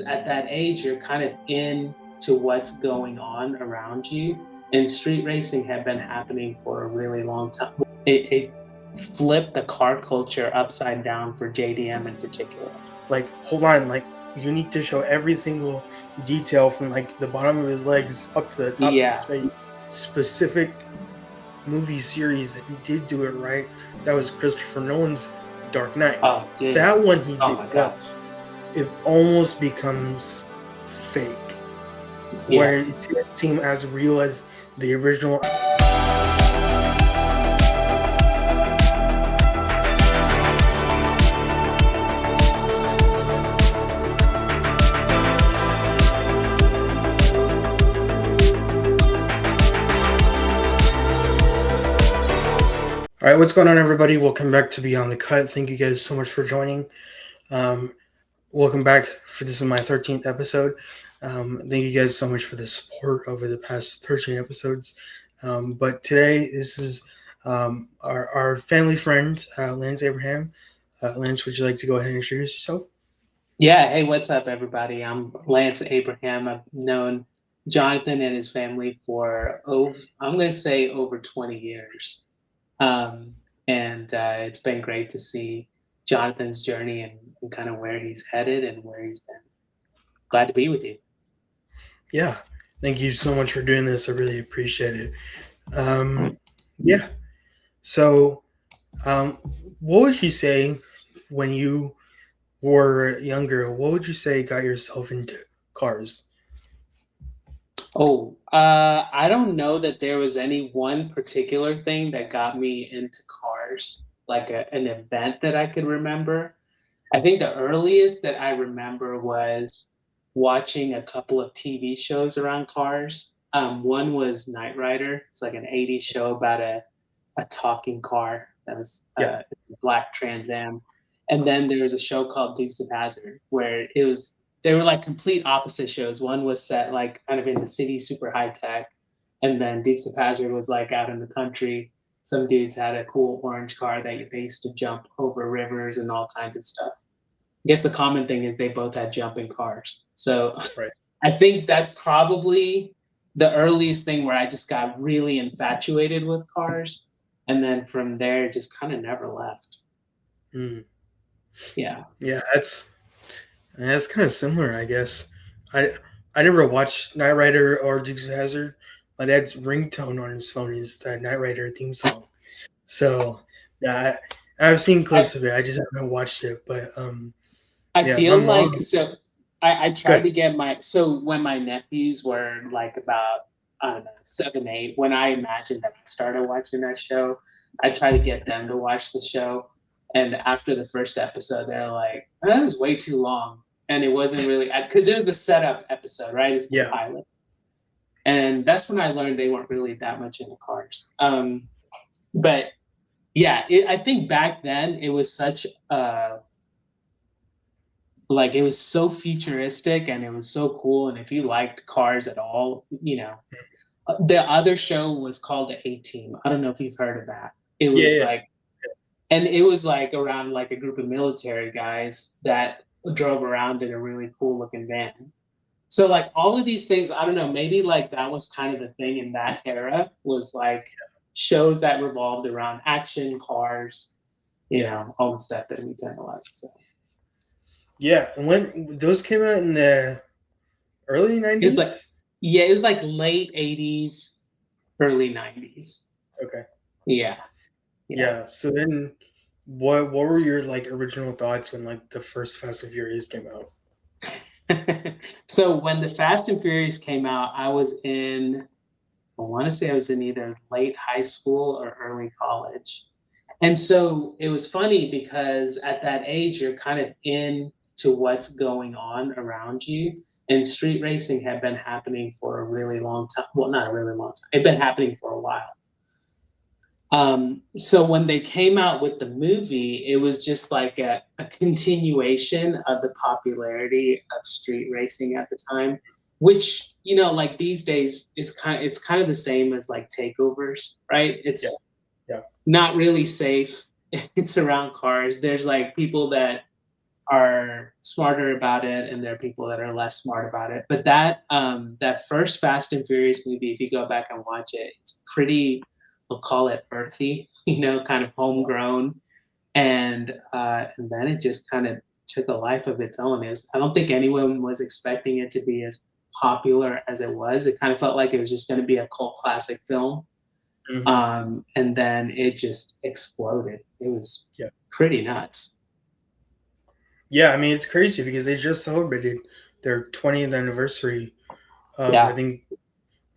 at that age, you're kind of into what's going on around you. And street racing had been happening for a really long time. It flipped the car culture upside down for JDM in particular. Like, hold on, like, you need to show every single detail from like the bottom of his legs up to the top of his face. Specific movie series that did do it right, that was Christopher Nolan's Dark Knight. Oh, dude. That one he did. Oh my gosh. It almost becomes fake, where it didn't seem as real as the original. All right, what's going on, everybody? Welcome back to Beyond the Cut. Thank you guys so much for joining. Welcome back. This is my 13th episode. Thank you guys so much for the support over the past 13 episodes. But today, this is our family friend, Lance Abraham. Lance, would you like to go ahead and introduce yourself? Yeah. Hey, what's up, everybody? I'm Lance Abraham. I've known Jonathan and his family for, I'm going to say over 20 years. It's been great to see Jonathan's journey and kind of where he's headed and where he's been. Glad to be with you. Yeah. Thank you so much for doing this. I really appreciate it. Yeah. So, what would you say when you were younger? What would you say got yourself into cars? I don't know that there was any one particular thing that got me into cars, like an event that I could remember. I think the earliest that I remember was watching a couple of TV shows around cars. One was Knight Rider. It's like an 80s show about a talking car that was a black Trans Am. And then there was a show called Dukes of Hazzard, where they were like complete opposite shows. One was set like kind of in the city, super high tech. And then Dukes of Hazzard was like out in the country. Some dudes had a cool orange car that they used to jump over rivers and all kinds of stuff. I guess the common thing is they both had jumping cars. So right. I think that's probably the earliest thing where I just got really infatuated with cars. And then from there, just kind of never left. Mm. Yeah. Yeah, that's kind of similar, I guess. I never watched Knight Rider or Dukes of Hazzard. My dad's ringtone on his phone is the Knight Rider theme song. So yeah, I've seen clips of it. I just haven't watched it. But I feel like so. I tried to get when my nephews were like about, I don't know, 7, 8, when I imagined that I started watching that show, I tried to get them to watch the show. And after the first episode, they're like, oh, that was way too long. And it wasn't really, because it was the setup episode, right? It's the pilot. And that's when I learned they weren't really that much into cars. But yeah, I think back then it was such like it was so futuristic and it was so cool. And if you liked cars at all, you know, the other show was called the A-Team. I don't know if you've heard of that. It was and it was like around like a group of military guys that drove around in a really cool looking van. So like all of these things, I don't know, maybe like that was kind of the thing in that era, was like shows that revolved around action, cars, you know, all the stuff that we tend to like. So. Yeah, and when those came out in the early 90s? It was like late 80s, early 90s. Okay. Yeah. So then what were your like original thoughts when like the first Fast and Furious came out? So when the Fast and Furious came out, I want to say I was in either late high school or early college. And so it was funny because at that age, you're kind of into what's going on around you. And street racing had been happening for a really long time. Well, not a really long time. It'd been happening for a while. So when they came out with the movie, it was just like a continuation of the popularity of street racing at the time, which, you know, like these days it's kind of the same as like takeovers, right? It's not really safe. It's around cars. There's like people that are smarter about it, and there are people that are less smart about it. But that first Fast and Furious movie, if you go back and watch it, it's pretty, we'll call it earthy, kind of homegrown, and then it just kind of took a life of its own. I don't think anyone was expecting it to be as popular as it was. It kind of felt like it was just going to be a cult classic film, Hmm. and then it just exploded. It was Yeah. pretty nuts. Yeah, I mean it's crazy because they just celebrated their 20th anniversary of I Yeah, think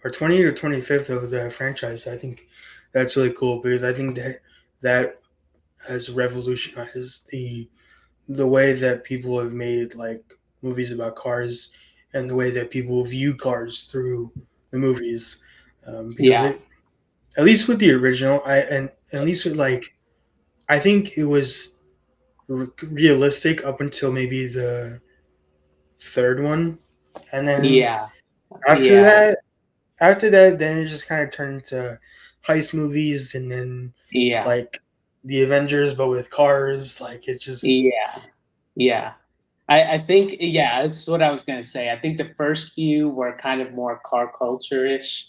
or 20th or 25th of the franchise. I think that's really cool because I think that has revolutionized the way that people have made like movies about cars and the way that people view cars through the movies. Because yeah, it, at least with the original, and at least with like I think it was realistic up until maybe the third one, and then yeah, after yeah, that, after that, then it just kind of turned into heist movies, and then yeah, like the Avengers, but with cars. Like it just yeah, yeah. I think, yeah, that's what I was gonna say. I think the first few were kind of more car culture-ish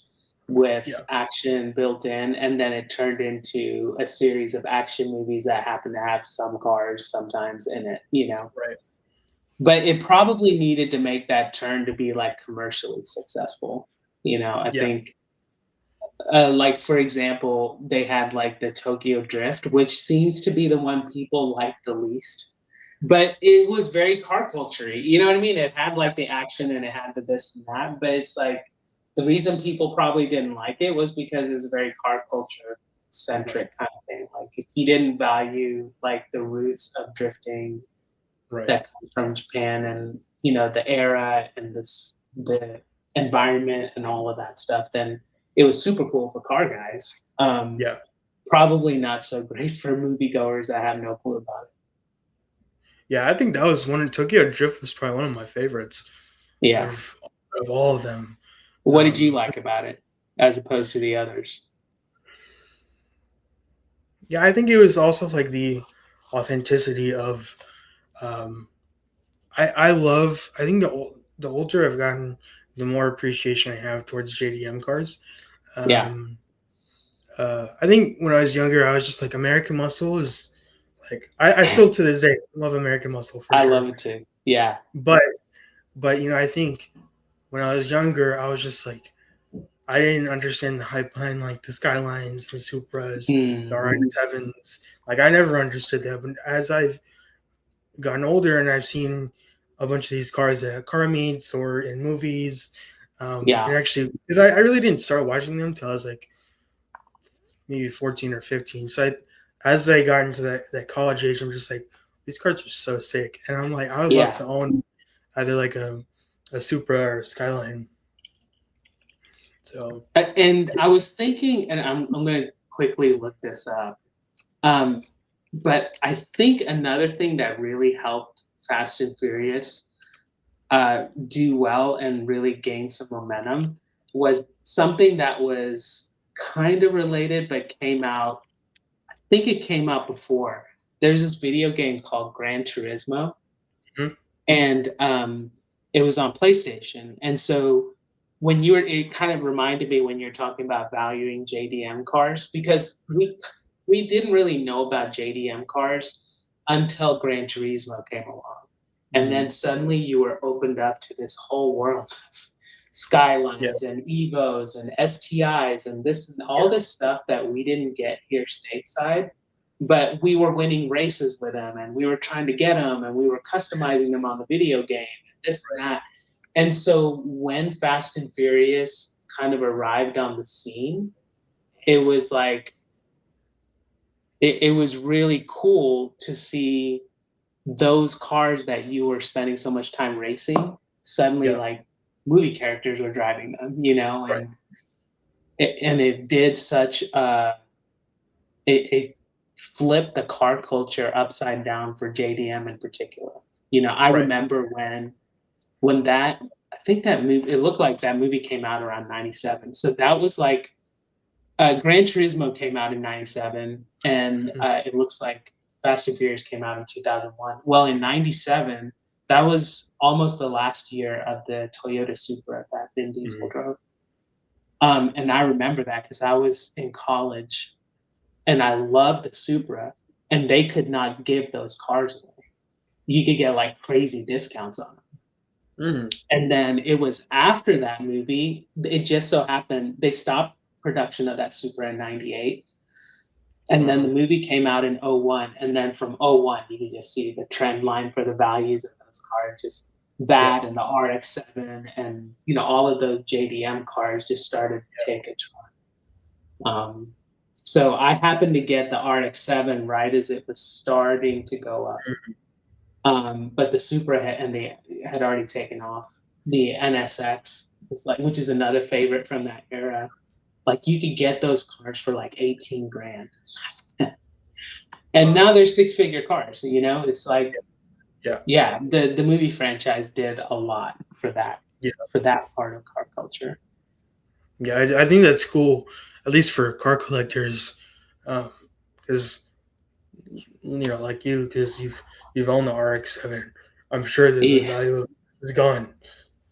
with yeah, action built in, and then it turned into a series of action movies that happen to have some cars sometimes in it. right, But it probably needed to make that turn to be like commercially successful. I yeah, think like for example, they had like the Tokyo Drift, which seems to be the one people like the least. But it was very car culture. You know what I mean? It had like the action and it had the this and that. But it's like the reason people probably didn't like it was because it was a very car culture right, centric kind of thing. Like if you didn't value like the roots of drifting right, that comes from Japan, and the era and the environment and all of that stuff, then it was super cool for car guys. yeah. Probably not so great for moviegoers that have no clue about it. Yeah, I think that was one. Tokyo Drift was probably one of my favorites Yeah. of of all of them. What did you Um, like about it as opposed to the others? yeah, I think it was also like the authenticity of. Um, I love. I think the older I've gotten, the more appreciation I have towards JDM cars. Yeah, Um, I think when I was younger, I was just like American Muscle is like I still to this day love American Muscle for I love sure. it too. Yeah. But I think when I was younger, I was just like I didn't understand the hype behind like the Skylines, the Supras, the Mm, RX-7s. Like I never understood that. But as I've gotten older and I've seen a bunch of these cars at car meets or in movies, yeah, and actually because I really didn't start watching them until I was like maybe 14 or 15. So as I got into that college age, I'm just like these cars are so sick, and I'm like I would love yeah. to own either like a Supra or Skyline. So And I was thinking, and I'm going to quickly look this up. Um, but I think another thing that really helped Fast and Furious do well and really gain some momentum was something that was kind of related, but came out. I think it came out before. There's this video game called Gran Turismo, mhm, and it was on PlayStation. And so when you were, it kind of reminded me when you're talking about valuing JDM cars, because we didn't really know about JDM cars until Gran Turismo came along, and mhm, then suddenly you were opened up to this whole world of yeah, Skylines and Evos and STIs and this and all this stuff that we didn't get here stateside, but we were winning races with them and we were trying to get them and we were customizing them on the video game and this and right, that. And so when Fast and Furious kind of arrived on the scene, it was like it was really cool to see those cars that you were spending so much time racing suddenly yeah, like movie characters were driving them, right, and it did such it flipped the car culture upside down for JDM in particular. I right, remember when that I think that movie it looked like that movie came out around 97. So that was like Gran Turismo came out in 97, and mhm, it looks like Fast and Furious came out in 2001. Well, in '97, that was almost the last year of the Toyota Supra that Vin Diesel drove. And I remember that because I was in college and I loved the Supra, and they could not give those cars away. You could get like crazy discounts on them. And then it was after that movie, it just so happened they stopped production of that Supra in '98. And then the movie came out in '01. And then from '01, you can just see the trend line for the values of those cars, just that and the RX-7 and, you know, all of those JDM cars just started to take a turn. So I happened to get the RX-7 right as it was starting to go up. But the Supra they had already taken off. The NSX was like, which is another favorite from that era. Like you could get those cars for like 18 grand. And now they're six-figure cars, you know? It's like, yeah, the movie franchise did a lot for that part of car culture. Yeah, I think that's cool, at least for car collectors, because you know, like you, because you've owned the RX-7. I'm sure that the Yeah, value is gone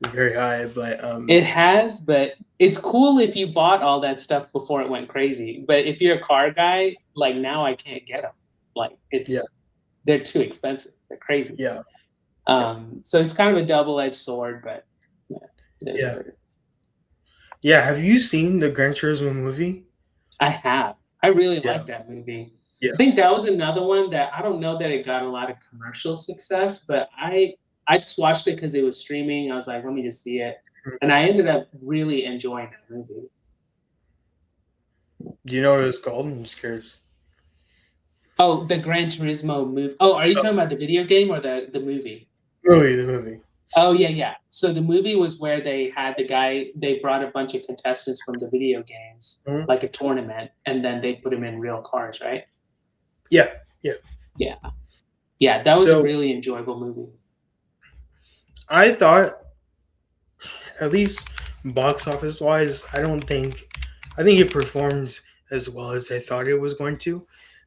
very high, but it has, but it's cool if you bought all that stuff before it went crazy. But if you're a car guy, like now I can't get them. Like yeah, they're too expensive. They're crazy. yeah, So it's kind of a double-edged sword, but yeah, it is yeah, what it is. yeah. Have you seen the Gran Turismo movie? I have. I really Yeah, like that movie. yeah. I think that was another one that I don't know that it got a lot of commercial success, but I just watched it because it was streaming. I was like, let me just see it, and I ended up really enjoying the movie. Do you know what it's called? I'm just curious. Oh, the Gran Turismo movie. Oh, are you Oh, talking about the video game or the movie? the movie. Oh yeah, yeah. So the movie was where they had the guy. They brought a bunch of contestants from the video games, Mhm. like a tournament, and then they put them in real cars, right? Yeah, yeah. Yeah, yeah. That was a So really enjoyable movie. I thought, at least box office wise, I think it performed as well as I thought it was going to,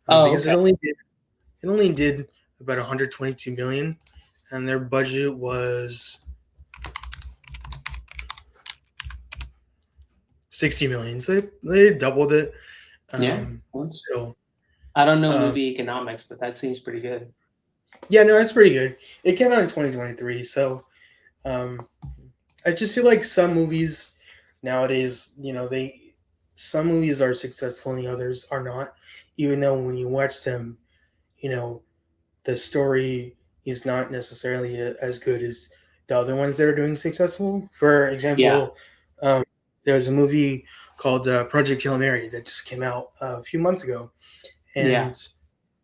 Oh, because okay. it only did about 122 million, and their budget was 60 million. So they doubled it. Yeah. So I don't know um, movie economics, but that seems pretty good. yeah, no, it's pretty good. It came out in 2023, so um, I just feel like some movies nowadays, you know, some movies are successful and the others are not. Even though when you watch them, you know, the story is not necessarily as good as the other ones that are doing successful. For Yeah. example, there was a movie called Project Hail Mary that just came out a few months ago, Yeah. and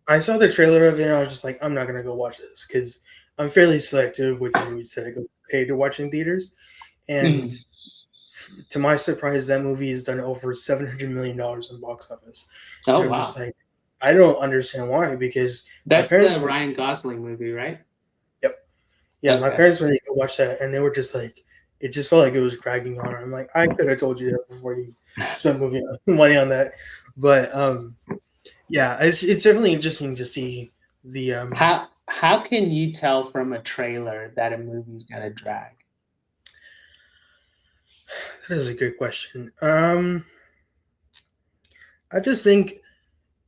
I saw the trailer of it, and I was just like, I'm not gonna go watch this because I'm fairly selective with the movies that I go pay to watch in theaters. And Mm. to my surprise, that movie has done over $700 million in box office, and Oh I'm just wow. like, I don't understand why. Because my That's parents the went, Ryan Gosling movie, right? yep, yeah, my Okay. parents went to go watch that, and they were just like, it just felt like it was dragging on. I'm like, I could have told you that before you spent money on that, but yeah, it's definitely interesting to see the How can you tell from a trailer that a movie's gonna drag? That is a good question. I just think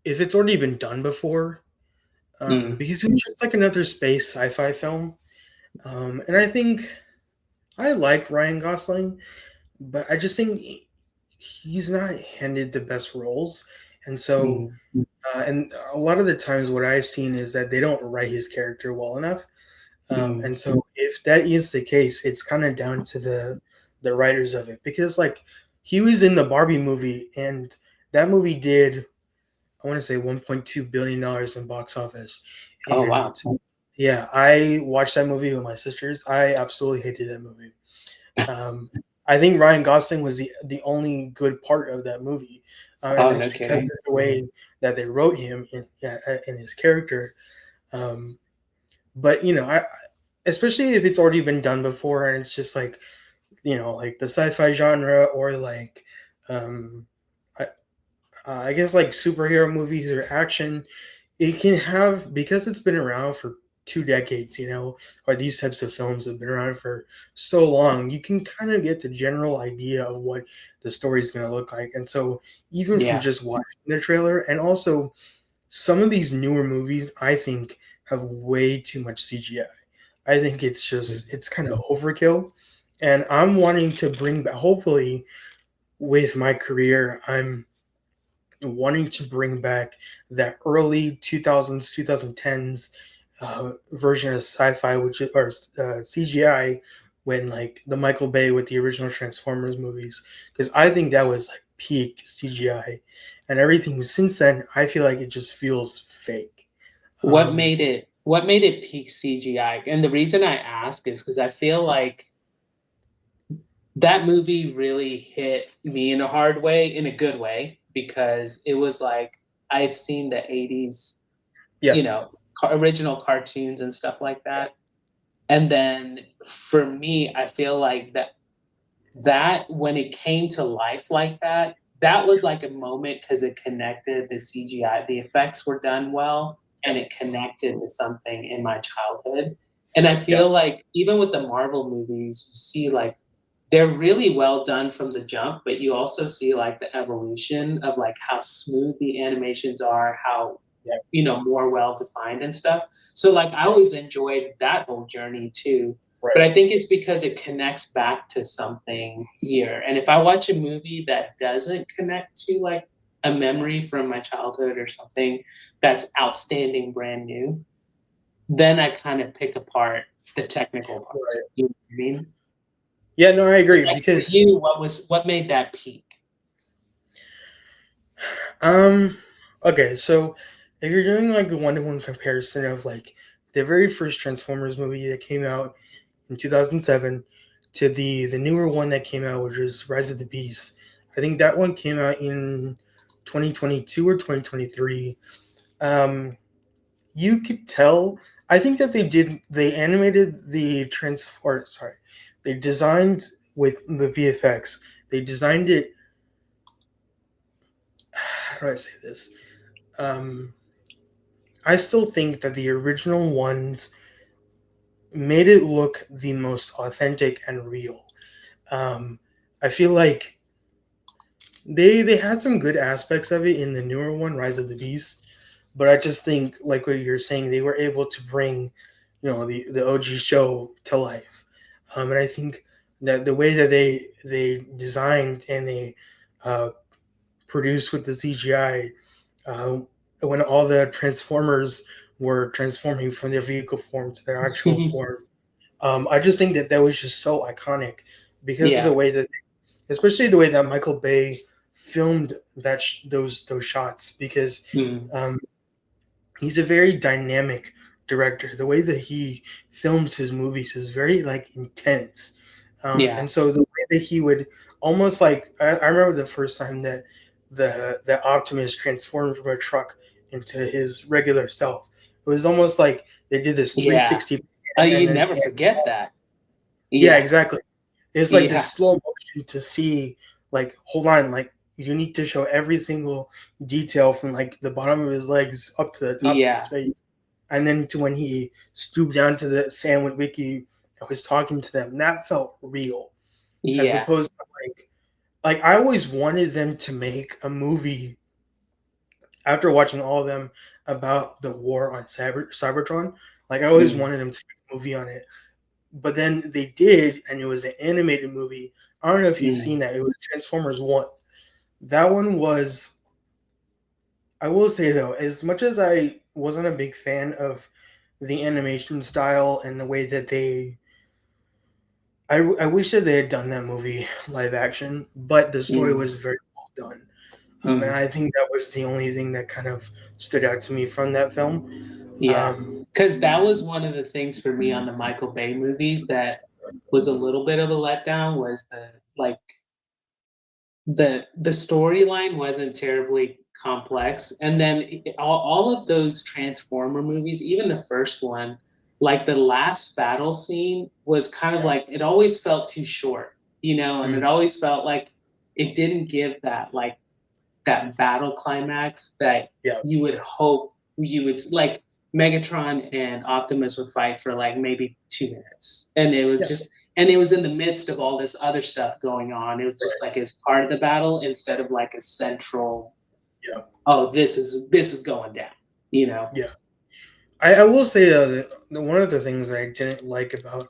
if it's already been done before, Mm. because it's just like another space sci-fi film, and I think I like Ryan Gosling, but I just think he's not handed the best roles, and so Mm. and a lot of the times what I've seen is that they don't write his character well enough, Mm. and so if that is the case, it's kind of down to the writers of it, because like he was in the Barbie movie, and that movie did, I want to say, $1.2 billion in box office. Oh And wow. yeah, I watched that movie with my sisters. I absolutely hated that movie. Um, I think Ryan Gosling was the only good part of that movie, and Oh, that's no because kidding. of the way that they wrote him in his character. Um, but you know, especially if it's already been done before, and it's just like, you know, like the sci-fi genre, or like um, I guess like superhero movies or action. it can have, because it's been around for 2 decades, or these types of films have been around for so long, you can kind of get the general idea of what the story is going to look like. And so, even from Yeah. just watching the trailer, and also some of these newer movies, I think have way too much CGI. I think it's kind of overkill. And I'm wanting to bring back, hopefully, with my career, I'm wanting to bring back that early 2000s, 2010s version of sci-fi, which is, or CGI, when like the Michael Bay with the original Transformers movies, because I think that was like peak CGI, and everything since then, I feel like it just feels fake. Um, What made it peak CGI? And the reason I ask is because I feel like that movie really hit me in a hard way, in a good way, because it was like I'd seen the 80s, yeah, original cartoons and stuff like that. And then for me, I feel like that when it came to life like that, that was like a moment because it connected the CGI. The effects were done well, and it connected to something in my childhood. And I yeah, feel like even with the Marvel movies, you see like they're really well done from the jump, but you also see like the evolution of like how smooth the animations are, how yeah, more well defined and stuff. So like I yeah, always enjoyed that whole journey too. But right. I think it's because it connects back to something here. And if I watch a movie that doesn't connect to like a memory from my childhood or something that's outstanding, brand new, then I kind of pick apart the technical Right. parts. You know what I mean? Yeah, no, I But agree like for because you, what made that peak? Um. Okay, so if you're doing like a one-to-one comparison of like the very first Transformers movie that came out in 2007 to the newer one that came out, which was Rise of the Beast, I think that one came out in 2022 or 2023. Um, you could tell. I think that they animated the transfer. Sorry, they designed with the VFX. They designed it. How do I say this? Um, I still think that the original ones made it look the most authentic and real. Um, I feel like they had some good aspects of it in the newer one, Rise of the Beast, but I just think, like what you're saying, they were able to bring, the OG show to life, and I think that the way that they designed and they uh, produced with the CGI, uh, when all the Transformers were transforming from their vehicle form to their actual form. I just think that that was just so iconic because of the Yeah. way that, especially the way that Michael Bay filmed those shots. Because Mm. um, he's a very dynamic director. The way that he films his movies is very like intense, Yeah. and so the way that he would almost like, I remember the first time that the Optimus transformed from a truck into his regular self. It was almost like they did this Yeah. 360 and You then never forget that. yeah, Yeah. exactly. It's like this Yeah. slow motion to see, like, hold on, like you need to show every single detail from like the bottom of his legs up to the top of his Yeah. face, and then to when he stooped down to the sandwich wiki and was talking to them. That felt real, as Yeah. opposed to like I always wanted them to make a movie after watching all of them about the war on Cybertron. Like I always Mm. wanted them to make a movie on it, but then they did, and it was an animated movie. I don't know if you've Mm. seen that. It was Transformers One. That one was. I will say though, as much as I wasn't a big fan of the animation style and the way that I wish that they had done that movie live action, but the story Mm. was very well done. And Mm. I think that was the only thing that kind of stood out to me from that film. Yeah. Um, Because that was one of the things for me on the Michael Bay movies that was a little bit of a letdown was the storyline wasn't terribly complex, and then all of those Transformer movies, even the first one, like the last battle scene was kind of yeah, like it always felt too short, and it mm, always felt like it didn't give that like that battle climax that yeah, you would hope. you would like Megatron and Optimus would fight for like maybe 2 minutes, and it was Yeah, just and it was in the midst of all this other stuff going on. It was just right. like it's part of the battle instead of like a central. Yeah, Oh, this is going down. You know. yeah. I will say that one of the things I didn't like about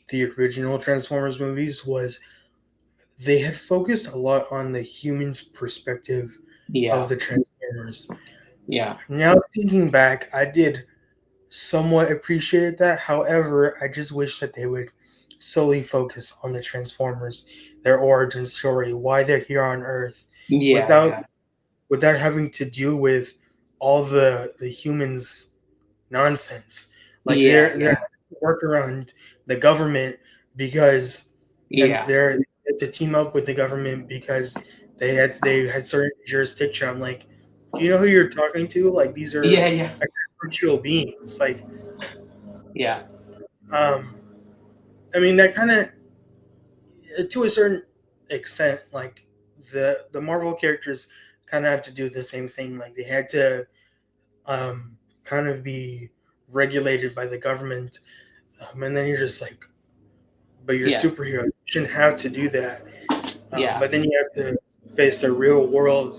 the original Transformers movies was they had focused a lot on the human's perspective of Yeah. the Transformers. Yeah. Now thinking back, I did somewhat appreciate that. However, I just wish that they would solely focus on the Transformers, their origin story, why they're here on Earth, Yeah. without Yeah. without having to deal with all the humans nonsense. Like Yeah. they're Yeah. work around the government because and Yeah. they had to team up with the government because they had certain jurisdiction. I'm like, do you know who you're talking to? Like these are Yeah. Yeah. actual beings. Like Yeah. um I mean that kind of to a certain extent like the Marvel characters kind of had to do the same thing. Like they had to kind of be regulated by the government. And then you're just like, but you're a Yeah. superhero. You shouldn't have to do that. Yeah. But then you have to face the real world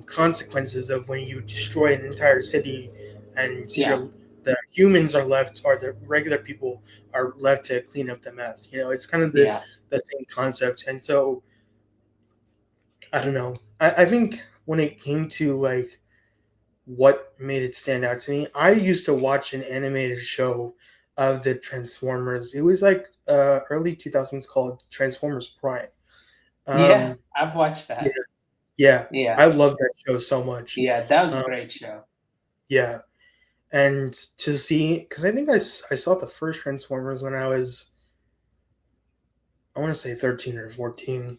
consequences of when you destroy an entire city and Yeah. the humans are left, or the regular people are left to clean up the mess. It's kind of Yeah. the same concept. And so, I don't know. I think when it came to like what made it stand out to me. I used to watch an animated show of the Transformers. It was like early 2000s called Transformers Prime. Yeah. Um, I've watched yeah, that. yeah, Yeah. I love that show so much. Yeah. That was a Um, great show. yeah, and to see, because I think I saw the first Transformers when I want to say 13 or 14.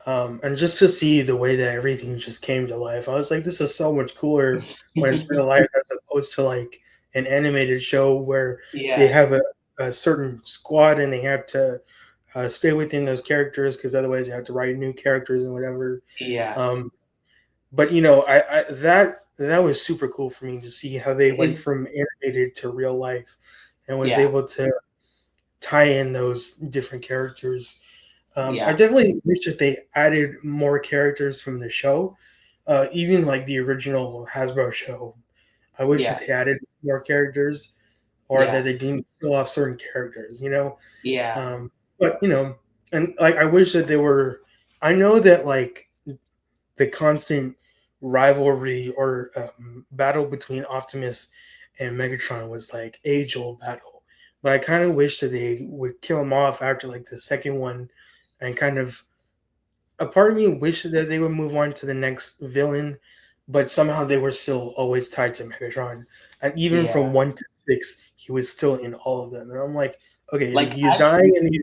And just to see the way that everything just came to life, I was like, this is so much cooler when it's real life as opposed to like an animated show where they Yeah. have a certain squad and they have to stay within those characters because otherwise they have to write new characters and whatever. Yeah. Um, but that was super cool for me to see how they went It. from animated to real life and was Yeah. able to tie in those different characters. I Yeah. definitely wish that they added more characters from the show, even like the original Hasbro show. I wish that Yeah. they added more characters, or that Yeah. they didn't kill off certain characters. Yeah. But and like I wish that they were. I know that like the constant rivalry or battle between Optimus and Megatron was like age old battle. But I kind of wish that they would kill him off after like the second one, and kind of a part of me wished that they would move on to the next villain, but somehow they were still always tied to Megatron. And even from Yeah. 1 to 6, he was still in all of them. And I'm like, okay, Like he's I. dying, and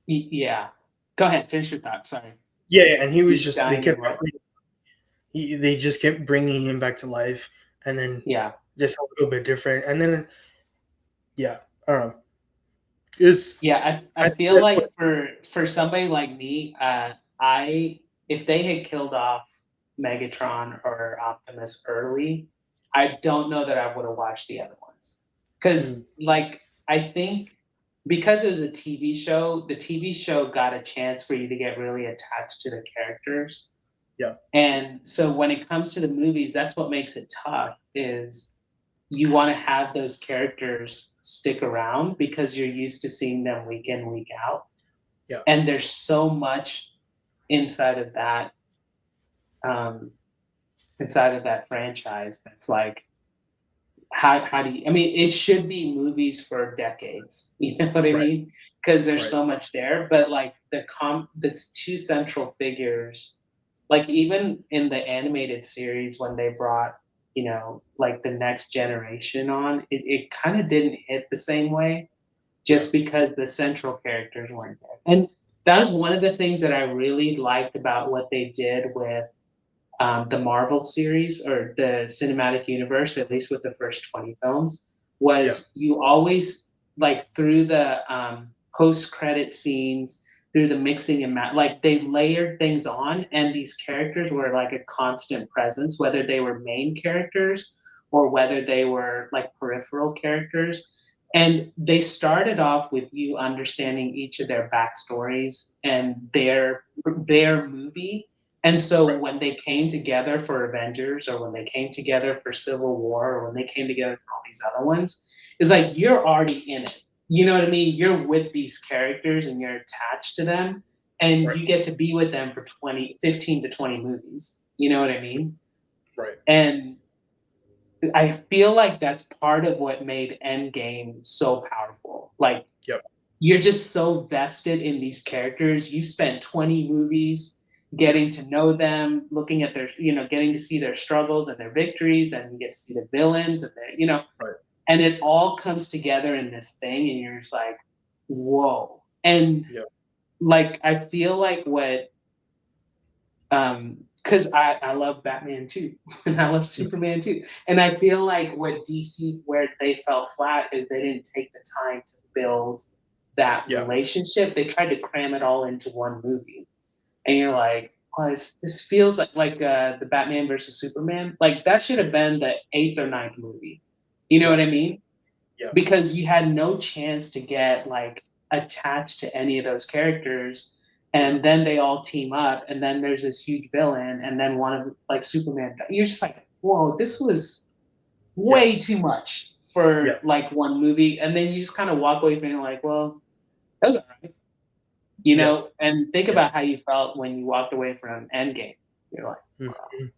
Yeah. Go ahead. Finish your thought. Sorry. yeah, and he was He's just they dying in kept what? they just kept bringing him back to life, and then Yeah. just a little bit different, and then yeah, I don't know. It's Yeah. I I think feel that's what like for somebody like me, I if they had killed off Megatron or Optimus early, I don't know that I would have watched the other ones. mm, Because like I think because it was a TV show, the TV show got a chance for you to get really attached to the characters. yeah, And so when it comes to the movies, that's what makes it tough is you want to have those characters stick around because you're used to seeing them week in, week out. yeah, And there's so much inside of that um, inside of that franchise that's like how do you I mean it should be movies for decades, you know what I right, mean, because there's right, so much there, but like this two central figures, like even in the animated series when they brought like the next generation on, it kind of didn't hit the same way yeah, just because the central characters weren't there. And that was one of the things that I really liked about what they did with the Marvel series or the cinematic universe, at least with the first 20 films, yeah, was you always like through the post-credit scenes, through the mixing and like they layered things on, and these characters were like a constant presence, whether they were main characters or whether they were like peripheral characters. And they started off with you understanding each of their backstories and their movie. And so Right. when they came together for Avengers, or when they came together for Civil War, or when they came together for all these other ones, it's like you're already in it. You know what I mean? You're with these characters and you're attached to them, and Right. you get to be with them for 20, 15 to 20 movies. You know what I mean? Right. And I feel like that's part of what made Endgame so powerful. Like, Yep. you're just so vested in these characters. You spent 20 movies getting to know them, looking at their, getting to see their struggles and their victories, and you get to see the villains and Right. and it all comes together in this thing, and you're just like, whoa. And Yep. like, I feel like what, because I love Batman too, and I love Superman too, and I feel like what DC, where they fell flat, is they didn't take the time to build that Yeah. relationship. They tried to cram it all into one movie, and you're like, oh, this feels like the Batman versus Superman. Like, that should have been the eighth or ninth movie. You know Yeah. what I mean? Yeah. Because you had no chance to get like attached to any of those characters, Yeah. and then they all team up, and then there's this huge villain, and then one of like Superman, you're just like, whoa, this was Yeah. way too much for Yeah. like one movie. And then you just kind of walk away from it like, well, that was all right, Yeah. and think Yeah. about how you felt when you walked away from Endgame. You're like, Mhm.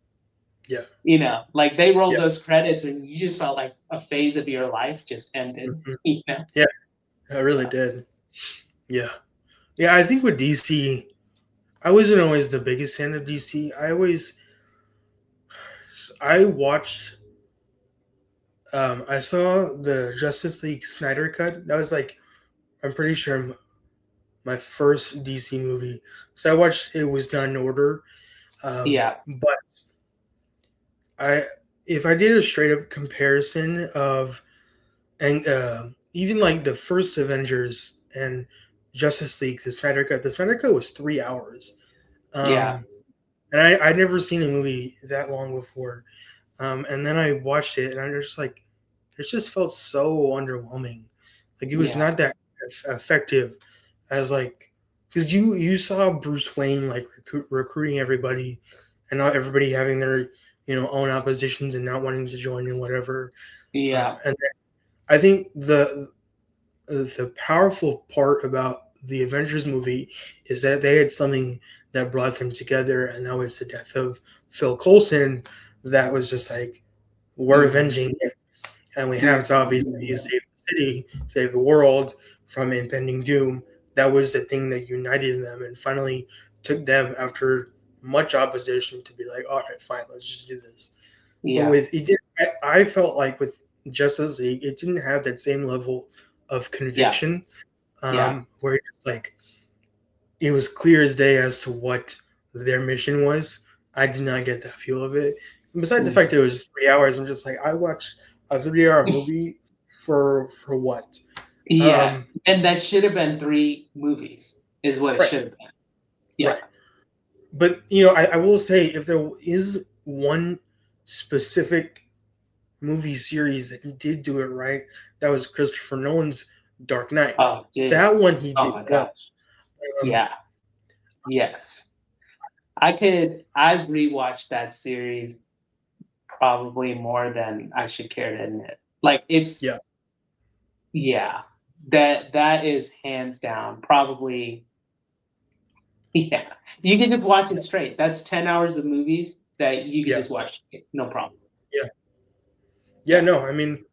Yeah. like they rolled Yeah. those credits and you just felt like a phase of your life just ended. Mhm. you know Yeah. I really did. Yeah. Yeah. I think with DC, I wasn't always the biggest fan of DC. I watched, I saw the Justice League Snyder cut. That was like, I'm pretty sure my first DC movie. So I watched it was done in order. yeah, But I, if I did a straight up comparison of, and even like the first Avengers and Justice League, the Snyder Cut was 3 hours. yeah, Um, and I'd never seen a movie that long before. And then I watched it, and I was just like, it just felt so underwhelming. Like it was yeah, not that effective as like, because you saw Bruce Wayne like recruiting everybody, and not everybody having their own oppositions and not wanting to join and whatever. yeah, And I think the powerful part about the Avengers movie is that they had something that brought them together, and that was the death of Phil Coulson. That was just like, we're mhm, avenging it, and we have to mhm, obviously save the city, save the world from impending doom. That was the thing that united them and finally took them after much opposition to be like, all right, fine, let's just do this. But yeah, with it did, I felt like with Justice League, it didn't have that same level of yeah, conviction, yeah, where it's like it was clear as day as to what their mission was. I did not get that feel of it. And besides the fact mhm. that it was 3 hours, I'm just like, I watched a 3 hour movie for what? Yeah, Um, and that should have been 3 movies, is what it right, should have been. Yeah, right. But I will say, if there is one specific movie series that did do it right, that was Christopher Nolan's Dark Knight. oh, dude, That one he oh did my well. gosh, Um, yeah, yes. I've rewatched that series probably more than I should care to admit. Like, it's yeah, yeah, that is hands down probably. Yeah, you can just watch it straight. That's 10 hours of movies that you could yeah, just watch, no problem. yeah, yeah. Yeah, No, I mean,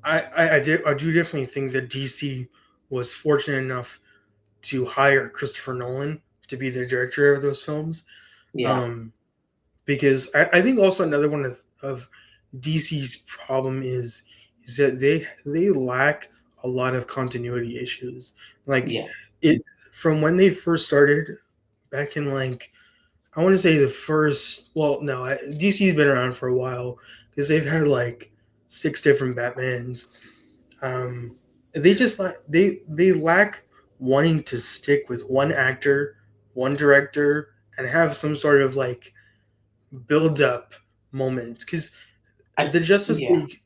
I do definitely think that DC was fortunate enough to hire Christopher Nolan to be the director of those films. yeah, Um, because I think also another one of DC's problem is that they lack a lot of continuity issues. Like yeah, it from when they first started back in like, I want to say the first. Well, no, DC's been around for a while because they've had like 6 different Batmans. Um, they just like they lack wanting to stick with one actor, one director, and have some sort of like build up moments. Because the Justice Yeah, League,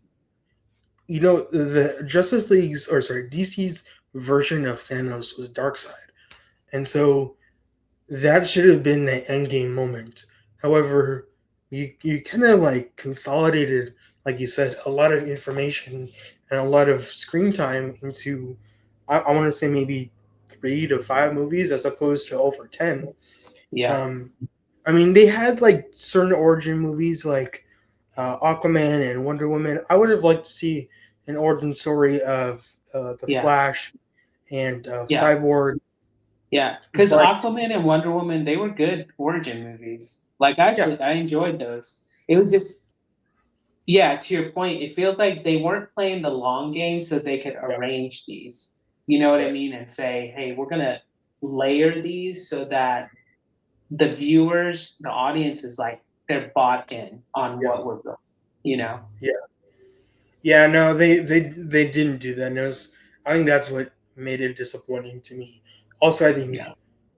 the Justice League's, or sorry, DC's version of Thanos was Darkseid, and so that should have been the end game moment. However, you kind of like consolidated, like you said, a lot of information and a lot of screen time into, I want to say maybe 3 to 5 movies as opposed to over 10. yeah, Um, I mean, they had like certain origin movies like Aquaman and Wonder Woman. I would have liked to see an origin story of the yeah, Flash and yeah, Cyborg, yeah. Because but Aquaman and Wonder Woman, they were good origin movies. Like yeah, actually, I enjoyed those. It was just, yeah, to your point, it feels like they weren't playing the long game so they could yeah, arrange these. You know what I right, mean? And say, hey, we're gonna layer these so that the viewers, the audience is like they're bought in on yeah, what we're doing. You know? yeah. Yeah, no, they didn't do that. And I think that's what made it disappointing to me. Also, I think Yeah,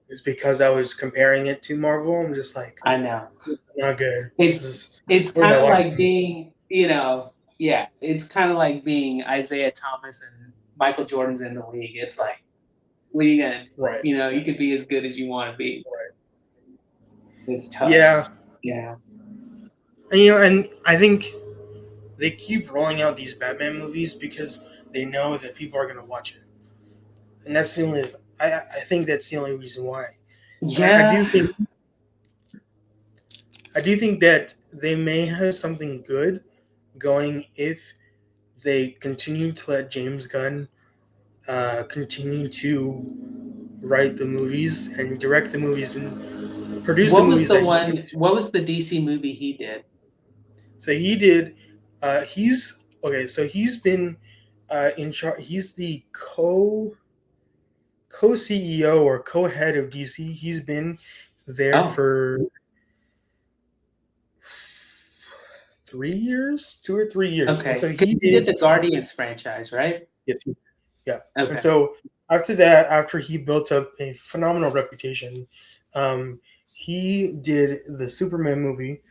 it's because I was comparing it to Marvel. I'm just like, I know. this is not good. This It's is it's what am I kind of like watching? being, yeah, it's kind of like being Isaiah Thomas and Michael Jordan's in the league. It's like, what are you gonna, Right, you could be as good as you want to be. right. It's tough. Yeah, Yeah. and and I think they keep rolling out these Batman movies because they know that people are gonna watch it, and that's the only. I think that's the only reason why. And Yeah. I do think that they may have something good going if they continue to let James Gunn continue to write the movies and direct the movies and produce the What was movies the that he one? wants to. What was the DC movie he did? So he did. He's okay. So he's been in charge. He's the co CEO or co head of DC. He's been there Oh, for 3 years, 2 or 3 years, and okay. so Because he he did did. the Guardians franchise, right? Yes, yeah. And Okay. so after that, after he built up a phenomenal reputation, um, he did the Superman movie,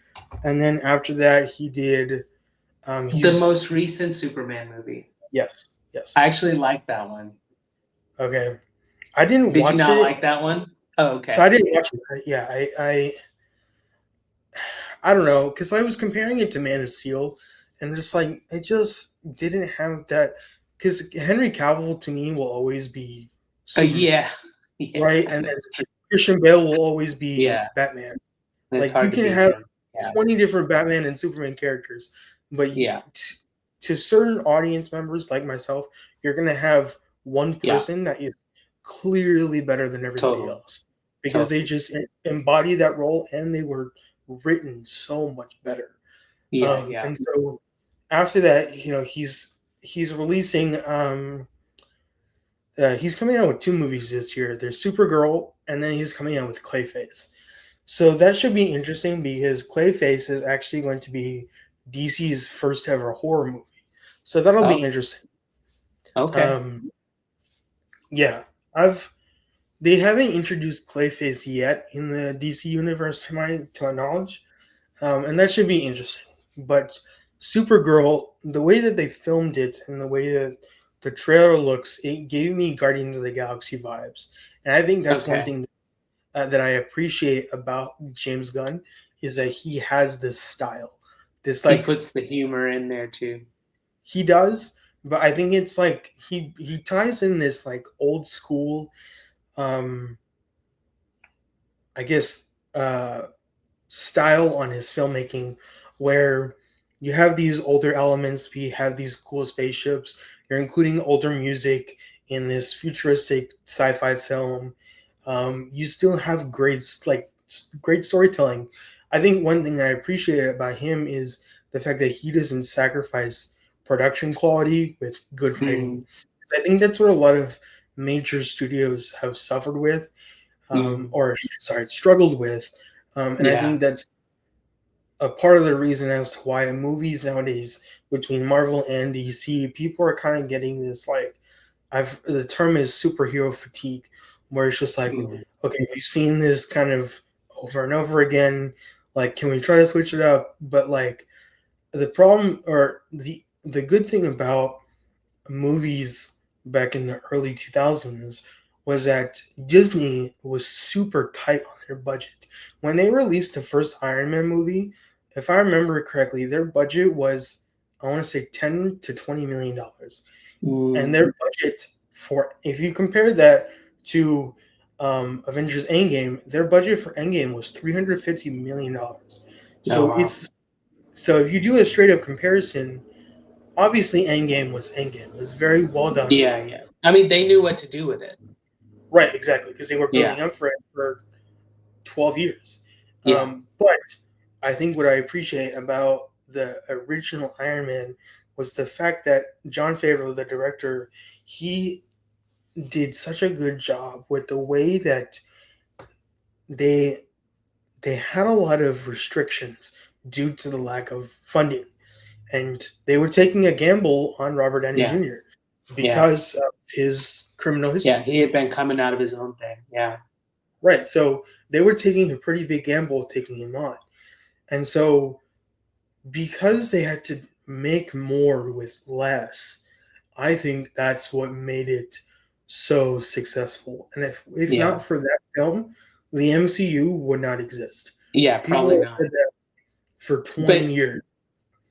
and then after that, he did. The He's most recent Superman movie. yes, yes. I actually like that one. Okay, I didn't Did you watch not it, like that one? Oh, so okay. I didn't watch it. Yeah, I don't know because I was comparing it to Man of Steel, and just like it just didn't have that because Henry Cavill to me will always be Superman, Yeah. Yeah, right? And then that's true. Christian Bale will always be Yeah, Batman. it's Like you hard to can beat have him. Yeah, 20 different Batman and Superman characters, but yeah, to certain audience members like myself, you're gonna have one yeah, person that is clearly better than everybody totally, else because they totally. just embody that role and they were written so much better. Yeah, yeah. And so after that, he's releasing he's coming out with 2 movies this year. There's Supergirl, and then he's coming out with Clayface. So that should be interesting because Clayface is actually going to be DC's first ever horror movie. So that'll be Oh, interesting. okay. Um, yeah, I've they haven't introduced Clayface yet in the DC universe to my knowledge, and that should be interesting. But Supergirl, the way that they filmed it and the way that the trailer looks, it gave me Guardians of the Galaxy vibes, and I think that's one Okay. thing that I appreciate about James Gunn is that he has this style. This He like puts the humor in there too. he does, but I think it's like he ties in this like old school, um, I guess, style on his filmmaking, where you have these older elements, we have these cool spaceships. You're including older music in this futuristic sci-fi film. You still have great storytelling. I think one thing I appreciate about him is the fact that he doesn't sacrifice production quality with good writing. Mm, 'Cause I think that's what a lot of major studios have suffered with, mm, or sorry, struggled with. And I yeah. think that's a part of the reason as to why movies nowadays between Marvel and DC, people are kind of getting this like the term is superhero fatigue, where it's just like, Mm, okay, we've seen this kind of over and over again. Like, can we try to switch it up? But like, the problem, or the good thing about movies back in the early 2000s was that Disney was super tight on their budget. When they released the first Iron Man movie, if I remember correctly, their budget was, I want to say, 10 to 20 million dollars. And Mm. their budget for, if you compare that to Avengers Endgame, their budget for Endgame was 350 million dollars. Oh So wow. it's, so if you do a straight up comparison, obviously Endgame was Endgame. It was very well done. Yeah, yeah. I mean, they knew what to do with it. Right, exactly, because they were Yeah, building up for it for 12 years. yeah, But I think what I appreciate about the original Iron Man was the fact that John Favreau, the director, he did such a good job with the way that they they had a lot of restrictions due to the lack of funding, and they were taking a gamble on Robert Downey yeah, Jr. yeah, because of his criminal yeah. history. He had been coming out of his own thing. Yeah, Right, so they were taking a pretty big gamble taking him on, and so because they had to make more with less, I think that's what made it so successful. And if yeah, not for that film, the MCU would not exist. yeah. People Probably have not. said that for 20 But years.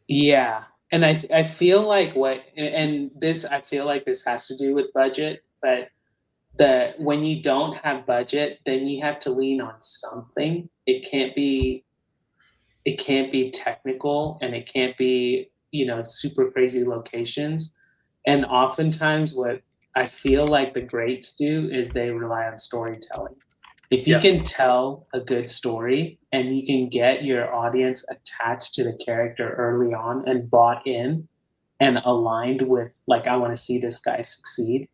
yeah, and I feel like and this I feel like this has to do with budget, but the when you don't have budget, then you have to lean on something. It can't be technical, and it can't be, super crazy locations. And oftentimes what I feel like the greats do is they rely on storytelling. If you Yeah, can tell a good story and you can get your audience attached to the character early on and bought in and aligned with, like, I want to see this guy succeed,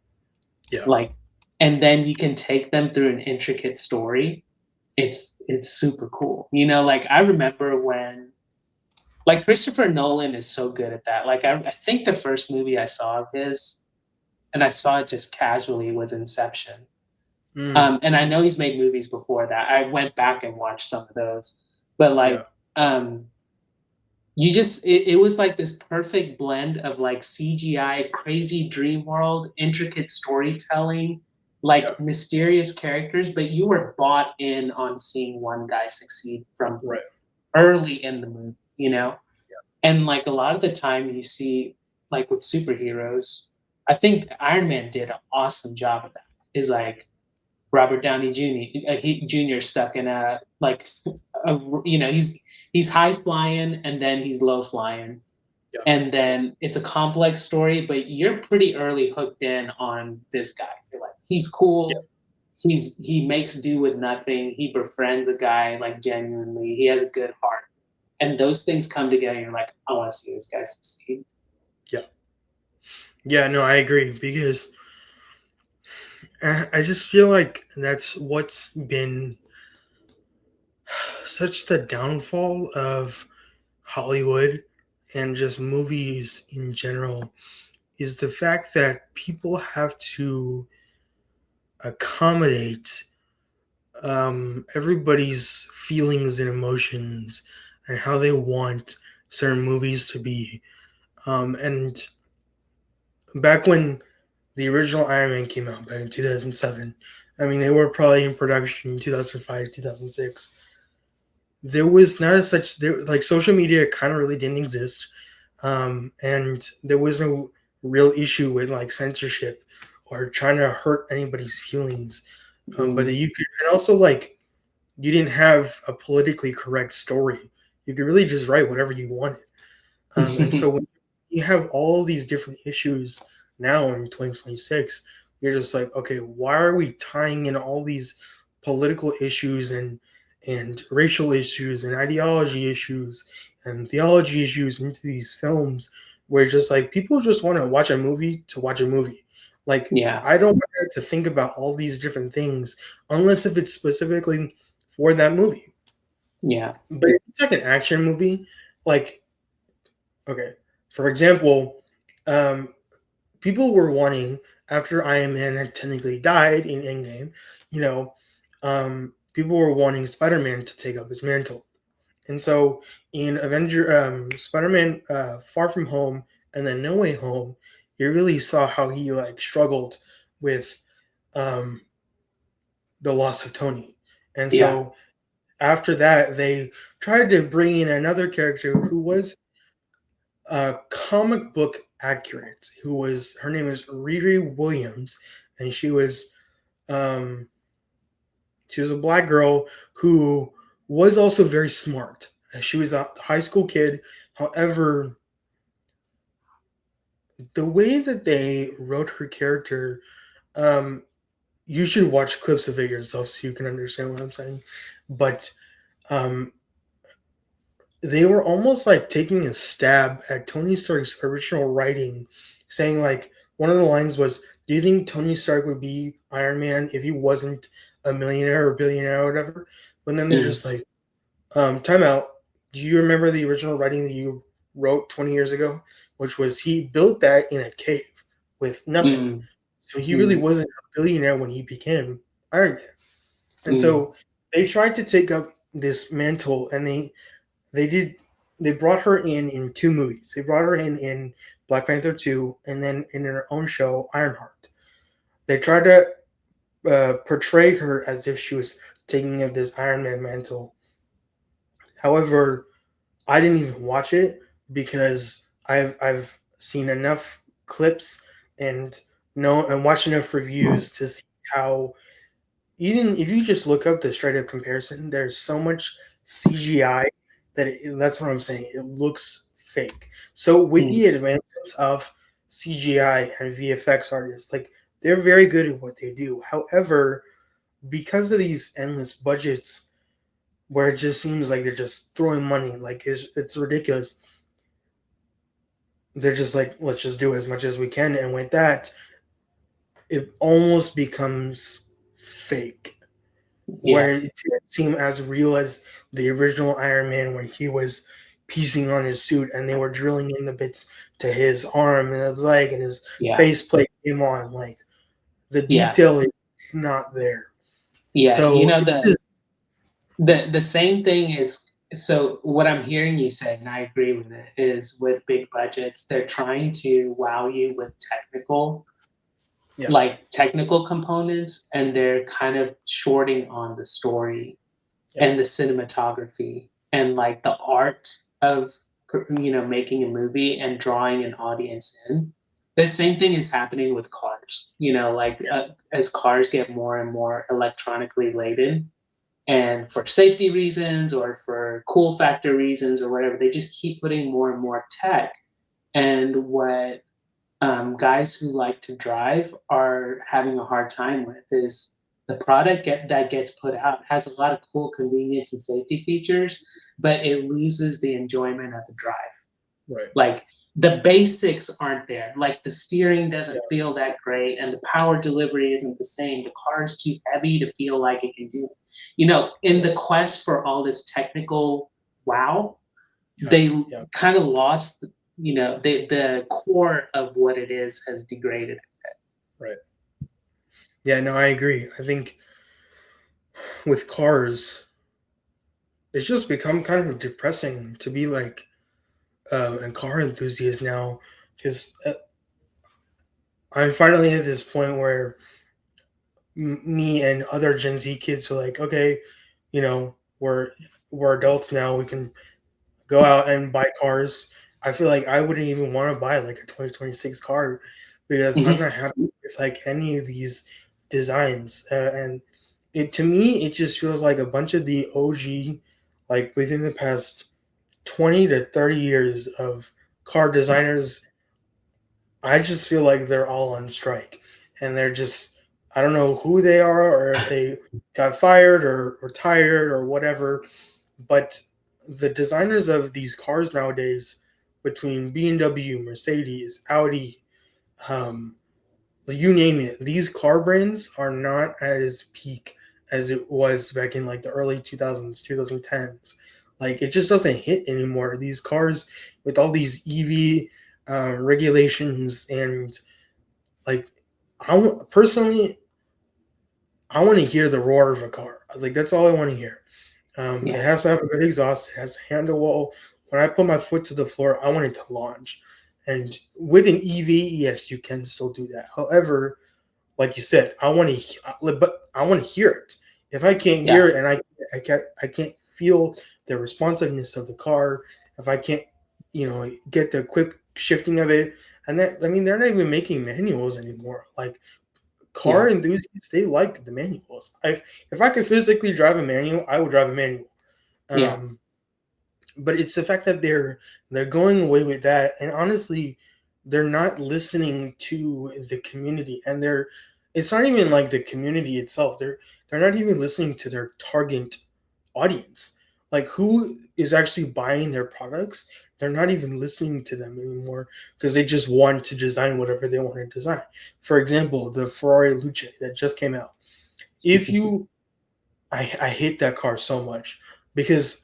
yeah, like, and then you can take them through an intricate story. It's super cool. Like, I remember when, like, Christopher Nolan is so good at that. Like, I think the first movie I saw of his, and I saw it just casually, was Inception. mm, And I know he's made movies before that. I went back and watched some of those, but yeah, like, um, it was like this perfect blend of like CGI, crazy dream world, intricate storytelling, yeah, like mysterious characters, but you were bought in on seeing one guy succeed from right, early in the movie. And like a lot of the time you see, like with superheroes, I think Iron Man did an awesome job of that. Is like Robert Downey Jr. Stuck in a like he's high flying and then he's low flying, yeah, and then it's a complex story, but you're pretty early hooked in on this guy. You're like, he's yeah, cool. He makes do with nothing. He befriends a guy like genuinely. He has a good heart, and those things come together. And you're like, I want to see this guy succeed. yeah. Yeah, no, I agree because I just feel like that's what's been such the downfall of Hollywood and just movies in general is the fact that people have to accommodate everybody's feelings and emotions and how they want certain movies to be. And back when the original Iron Man came out back in 2007, I mean, they were probably in production in 2005, 2006. There was not as such, there, like social media kind of really didn't exist. And there was no real issue with like censorship or trying to hurt anybody's feelings. But Mm, you could, and also like you didn't have a politically correct story. You could really just write whatever you wanted. And so when you have all these different issues now in 2026, you're just like, okay, why are we tying in all these political issues and racial issues and ideology issues and theology issues into these films where just like people just want to watch a movie to watch a movie. Like yeah, I don't want to think about all these different things unless if it's specifically for that movie. yeah, But if it's like an action movie, like okay, for example, um, people were wanting after Iron Man had technically died in Endgame, people were wanting Spider-Man to take up his mantle, And so in Spider-Man, Far From Home, and then No Way Home, you really saw how he like struggled with um, the loss of Tony. And Yeah. so after that, they tried to bring in another character who was comic book accurate. Who was Her name is Riri Williams, and um, she was a black girl who was also very smart. She was a high school kid. However, the way that they wrote her character, um, you should watch clips of it yourself so you can understand what I'm saying. But um, they were almost like taking a stab at Tony Stark's original writing, saying like one of the lines was, "Do you think Tony Stark would be Iron Man if he wasn't a millionaire or billionaire or whatever?" But then they're Mm, just like, time out. Do you remember the original writing that you wrote 20 years ago? Which was he built that in a cave with nothing. mm, So he really mm, wasn't a billionaire when he became Iron Man. And mm, so they tried to take up this mantle, and they did they brought her in two movies. They brought her in Black Panther 2, and then in her own show Ironheart. They tried to portray her as if she was taking up this Iron Man mantle. However, I didn't even watch it because I've seen enough clips and watched enough reviews to see how, even if you just look up the straight up comparison, there's so much CGI that's what I'm saying. It looks fake. So with mm. the advancements of CGI and VFX artists, like they're very good at what they do. However, because of these endless budgets, where it just seems like they're just throwing money, like it's ridiculous. They're just like, let's just do as much as we can, and with that, it almost becomes fake, Yeah. where it didn't seem as real as the original Iron Man, where he was piecing on his suit and they were drilling in the bits to his arm and his leg and his Yeah. faceplate came on. Like the Yeah. detail is not there. Yeah. So The same thing is, so what I'm hearing you say, and I agree with it, is with big budgets, they're trying to wow you with yeah, technical components, and they're kind of shorting on the story yeah, and the cinematography and like the art of making a movie and drawing an audience in. The same thing is happening with cars, as cars get more and more electronically laden, and for safety reasons or for cool factor reasons or whatever, they just keep putting more and more tech. And what guys who like to drive are having a hard time with is the that gets put out has a lot of cool convenience and safety features, but it loses the enjoyment of the drive. right, Like the basics aren't there. Like the steering yeah, doesn't feel that great, and the power delivery isn't the same. The car is too heavy to feel like it can do it. In the quest for all this technical wow, yeah, they yeah, kind of lost. The core of what it is has degraded. right. Yeah, no, I agree. I think with cars, it's just become kind of depressing to be like a car enthusiast now, because I'm finally at this point where me and other Gen Z kids are like, okay, you know, we're adults now. We can go out and buy cars. I feel like I wouldn't even want to buy like a 2026 car because I'm Mhm. not happy with like any of these designs. And it to me, it just feels like a bunch of the OG, like within the past 20 to 30 years of car designers. I just feel like they're all on strike, and they're just, I don't know who they are or if they got fired or retired or whatever, but the designers of these cars nowadays, between BMW, Mercedes, Audi, um, you name it, these car brands are not as peak as it was back in like the early 2000s, 2010s. Like it just doesn't hit anymore. These cars with all these EV regulations and like, personally, I want to hear the roar of a car. Like that's all I want to hear. It Yeah. has to have a good exhaust. It has a handle wall. When I put my foot to the floor, I want it to launch. And with an EV, yes, you can still do that. However, like you said, I want to hear it. If I can't Yeah. hear it and I can't feel the responsiveness of the car, if I can't, get the quick shifting of it, and that I mean they're not even making manuals anymore. Like car Yeah. enthusiasts, they like the manuals. If I could physically drive a manual, I would drive a manual. Yeah. Um, but it's the fact that they're going away with that, and honestly they're not listening to the community, and they're it's not even like the community itself, they're not even listening to their target audience, like who is actually buying their products. They're not even listening to them anymore because they just want to design whatever they want to design. For example, the Ferrari Luce that just came out, if you I hate that car so much because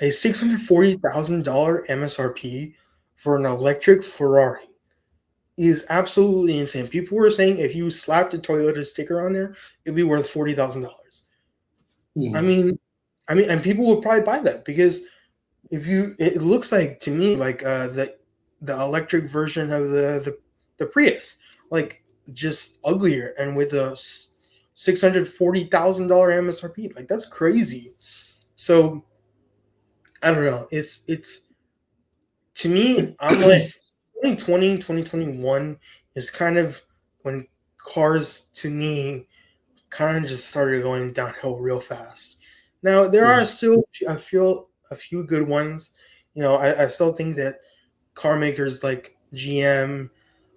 a $640,000 MSRP for an electric Ferrari is absolutely insane. People were saying if you slapped a Toyota sticker on there, it'd be worth $40,000. I Mhm. mean, and people would probably buy that because it looks like to me like the electric version of the Prius, like just uglier and with a $640,000 MSRP. Like that's crazy. So I don't know. It's to me, I'm like 2020, 2021 is kind of when cars to me kind of just started going downhill real fast. Now there are Yeah. still a few good ones. I still think that car makers like GM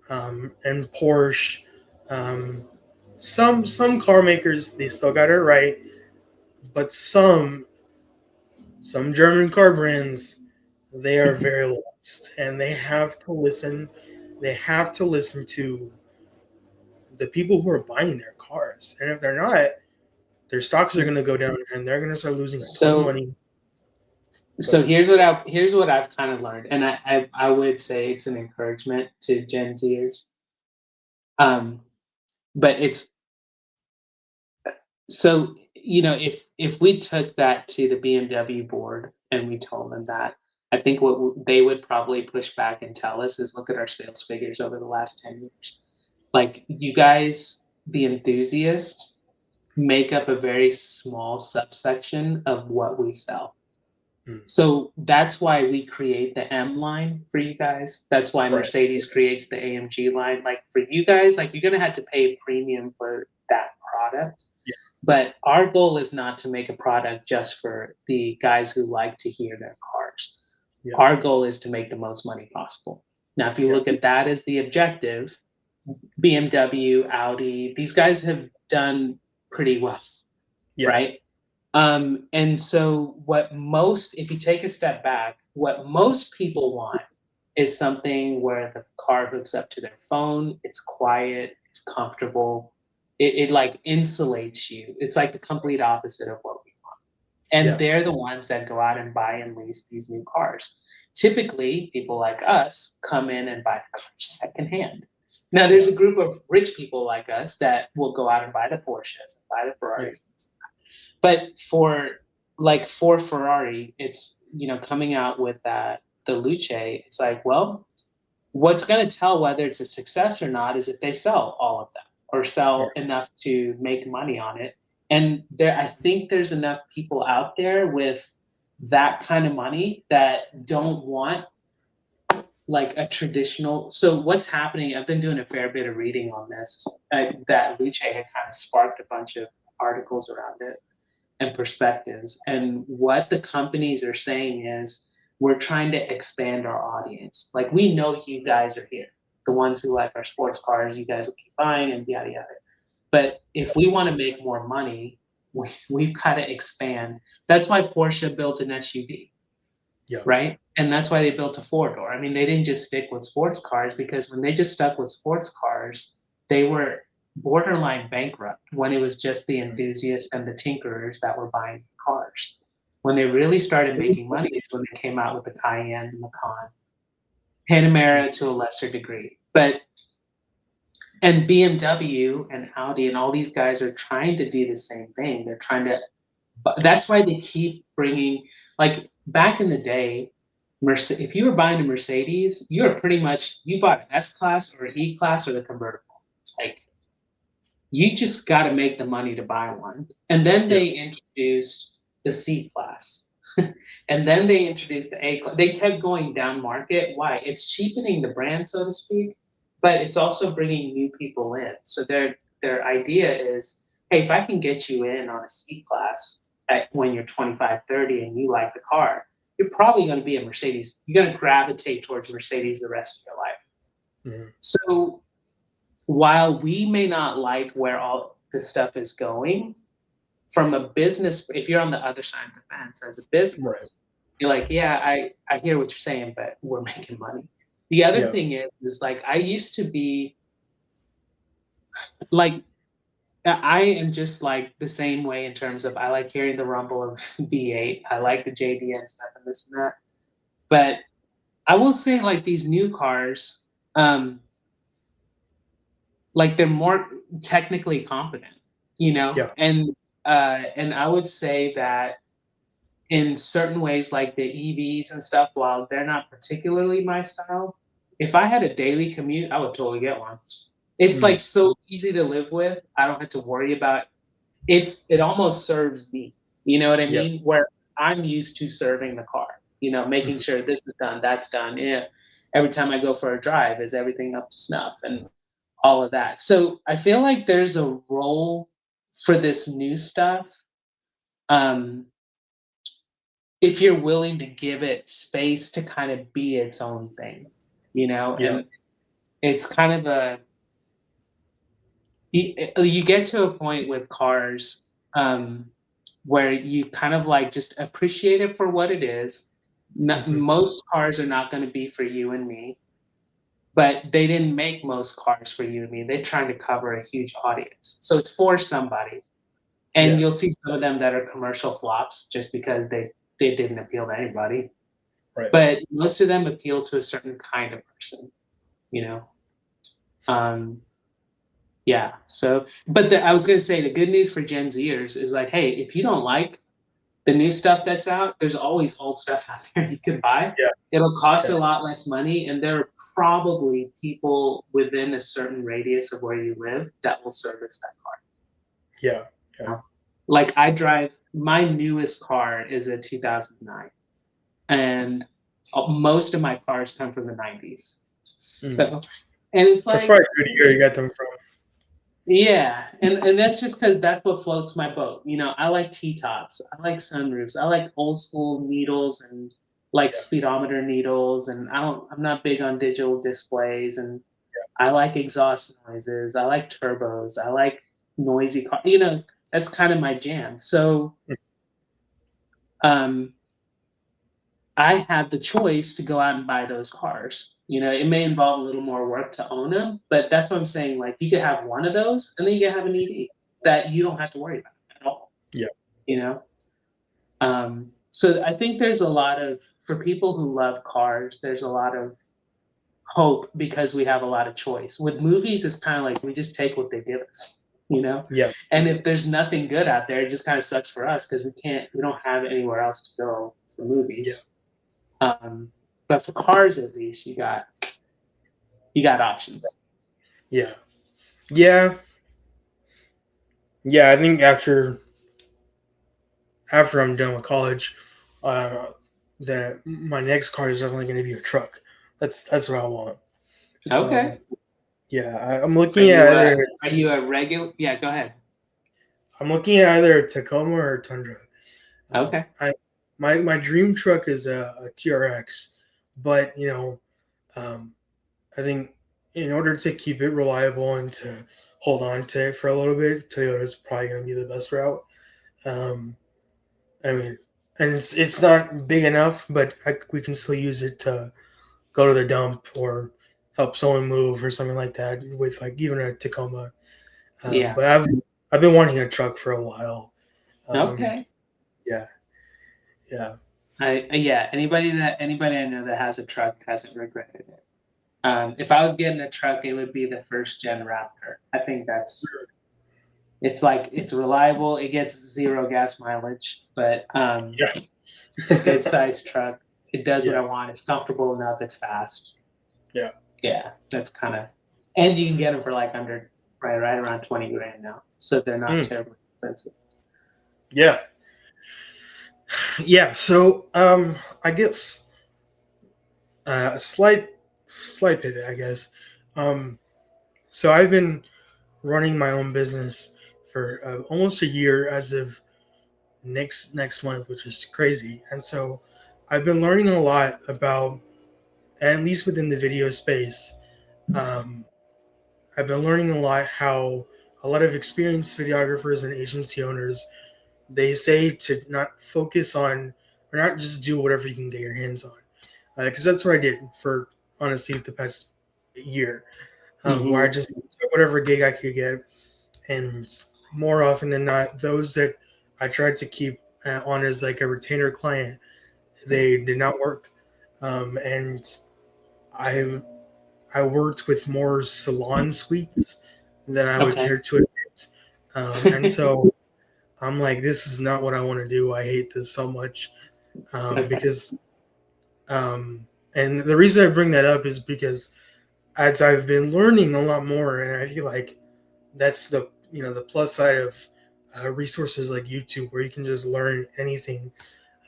and Porsche, um, some car makers they still got it right, but some German car brands, they are very lost, and they have to listen. They have to listen to the people who are buying their cars, and if they're not, their stocks are going to go down, and they're going to start losing a ton of So money. so So here's what I've kind of learned, and I would say it's an encouragement to Gen Zers. Um, but it's so if we took that to the BMW board and we told them that, I think what they would probably push back and tell us is, look at our sales figures over the last 10 years. Like you guys, the enthusiasts, make up a very small subsection of what we sell. mm, So that's why we create the M line for you guys. That's why right, Mercedes creates the AMG line. Like for you guys, like you're gonna have to pay a premium for that product. yeah, But our goal is not to make a product just for the guys who like to hear their cars. yeah, Our goal is to make the most money possible. Now, if you yeah, look at that as the objective, BMW, Audi, these guys have done pretty well, yeah, right? And so, if you take a step back, what most people want is something where the car hooks up to their phone, it's quiet, it's comfortable, it like insulates you. It's like the complete opposite of what we want. And yeah, they're the ones that go out and buy and lease these new cars. Typically, people like us come in and buy the cars secondhand. Now, there's yeah, a group of rich people like us that will go out and buy the Porsches and buy the yeah, Ferraris, but for Ferrari, it's coming out with the Luce. It's like, well, what's going to tell whether it's a success or not is if they sell all of them or yeah, sell enough to make money on it. And I think there's enough people out there with that kind of money that don't want like a traditional. So what's happening? I've been doing a fair bit of reading on this. That Luce had kind of sparked a bunch of articles around it and perspectives. And what the companies are saying is, we're trying to expand our audience. Like we know you guys are here, the ones who like our sports cars. You guys will keep buying and yada yada. But if we want to make more money, we've got to expand. That's why Porsche built an SUV, yeah, right? And that's why they built a four door. I mean, they didn't just stick with sports cars, because when they just stuck with sports cars, they were borderline bankrupt when it was just the enthusiasts and the tinkerers that were buying cars. When they really started making money is when they came out with the Cayenne, the Macan, mm, Panamera to a lesser degree. But and BMW and Audi and all these guys are trying to do the same thing. They're trying to But that's why they keep bringing, like back in the day, if you were buying a Mercedes, you were pretty much you bought an S class or an E class or the convertible. Like you just got to make the money to buy one. And then Yeah. they introduced the C class. And then they introduced the A class. They kept going down market. Why? It's cheapening the brand, so to speak, but it's also bringing new people in. So their idea is, hey, if I can get you in on a C class when you're 25, 30 and you like the car, you're probably going to be a Mercedes. You're going to gravitate towards Mercedes the rest of your life. Mhm. So while we may not like where all this stuff is going, from a business, if you're on the other side of the fence as a Right. business, you're like, yeah, I hear what you're saying, but we're making money. The other Yeah. thing is like I used to be like I am just like the same way in terms of I like hearing the rumble of V8. I like the JDN stuff and this and that. But I will say like these new cars, um, like they're more technically competent, you know? Yeah. And I would say that in certain ways, like the EVs and stuff, while they're not particularly my style, if I had a daily commute, I would totally get one. It's Mm. like so easy to live with. I don't have to worry about it almost serves me. You know what I Yeah. mean? Where I'm used to serving the car, making Mhm. sure this is done, that's done. Yeah. Every time I go for a drive, is everything up to snuff and all of that. So I feel like there's a role for this new stuff. Um, if you're willing to give it space to kind of be its own thing, Yeah. and it's kind of you get to a point with cars where you kind of like just appreciate it for what it is. Not, Mhm. most cars are not going to be for you and me, but they didn't make most cars for you and me. They're trying to cover a huge audience. So it's for somebody. And Yeah. you'll see some of them that are commercial flops just because they didn't appeal to anybody. Right. But most of them appeal to a certain kind of person, you know. Um, yeah. So, but I was gonna say the good news for Gen Zers is like, hey, if you don't like the new stuff that's out, there's always old stuff out there you can buy. Yeah. It'll cost Yeah. a lot less money, and there are probably people within a certain radius of where you live that will service that car. Yeah. You Yeah. know? Like I drive my newest car is a 2009, and most of my cars come from the 90s. Mm. So, and it's That's like, probably a good year you got them from. yeah, and that's just because that's what floats my boat. I like T-tops, I like sunroofs, I like old school needles and like Yeah. speedometer needles, and I'm not big on digital displays, and I like exhaust noises, I like turbos, I like noisy car. That's kind of my jam. So, Mm. um, I have the choice to go out and buy those cars. It may involve a little more work to own them, but that's what I'm saying. Like, you could have one of those, and then you can have an EV that you don't have to worry about at all. Yeah. You know. So I think there's a lot of for people who love cars. There's a lot of hope because we have a lot of choice. With movies, it's kind of like we just take what they give us. You know. Yeah. And if there's nothing good out there, it just kind of sucks for us because we don't have anywhere else to go for Yeah. movies. But for cars, at least you got options. Yeah. Yeah. Yeah. I think after I'm done with college, uh, that my next car is definitely going to be a truck. That's what I want. Okay. Yeah, Are you uh are you a regular? Yeah, go ahead. I'm looking at either a Tacoma or a Tundra. Okay. I my dream truck is a TRX, but um, I think in order to keep it reliable and to hold on to it for a little bit, Toyota's probably going to be the best route. Um, I mean, and it's not big enough, but we can still use it to go to the dump or help someone move or something like that with like even a Tacoma. Yeah. But I've been wanting a truck for a while. Um, Okay. yeah, yeah, Yeah. Anybody I know that has a truck hasn't regretted it. If I was getting a truck, it would be the first gen Raptor. I think that's It's like it's reliable. It gets 0 gas mileage, but Yeah. it's a good sized truck. It does what Yeah. I want. It's comfortable enough. It's fast. Yeah. Yeah, that's kind of, and you can get them for like under right around 20 grand now, so they're not Mm. terribly expensive. Yeah. Yeah. So I guess a slight pivot, I guess. Um, so I've been running my own business for almost a year as of next month, which is crazy. And so I've been learning a lot about, at least within the video space, um, I've been learning a lot how a lot of experienced videographers and agency owners, they say to not focus on, or not just do whatever you can get your hands on, because that's what I did for, honestly, the past year, where I Mm-hmm. just took whatever gig I could get, and more often than not, those that I tried to keep on as like a retainer client, they did not work, and I I worked with more salon suites than I would Okay. care to admit, and so I'm like, this is not what I want to do. I hate this so much, Okay. because and the reason I bring that up is because as I've been learning a lot more, and I feel like that's the, the plus side of resources like YouTube, where you can just learn anything,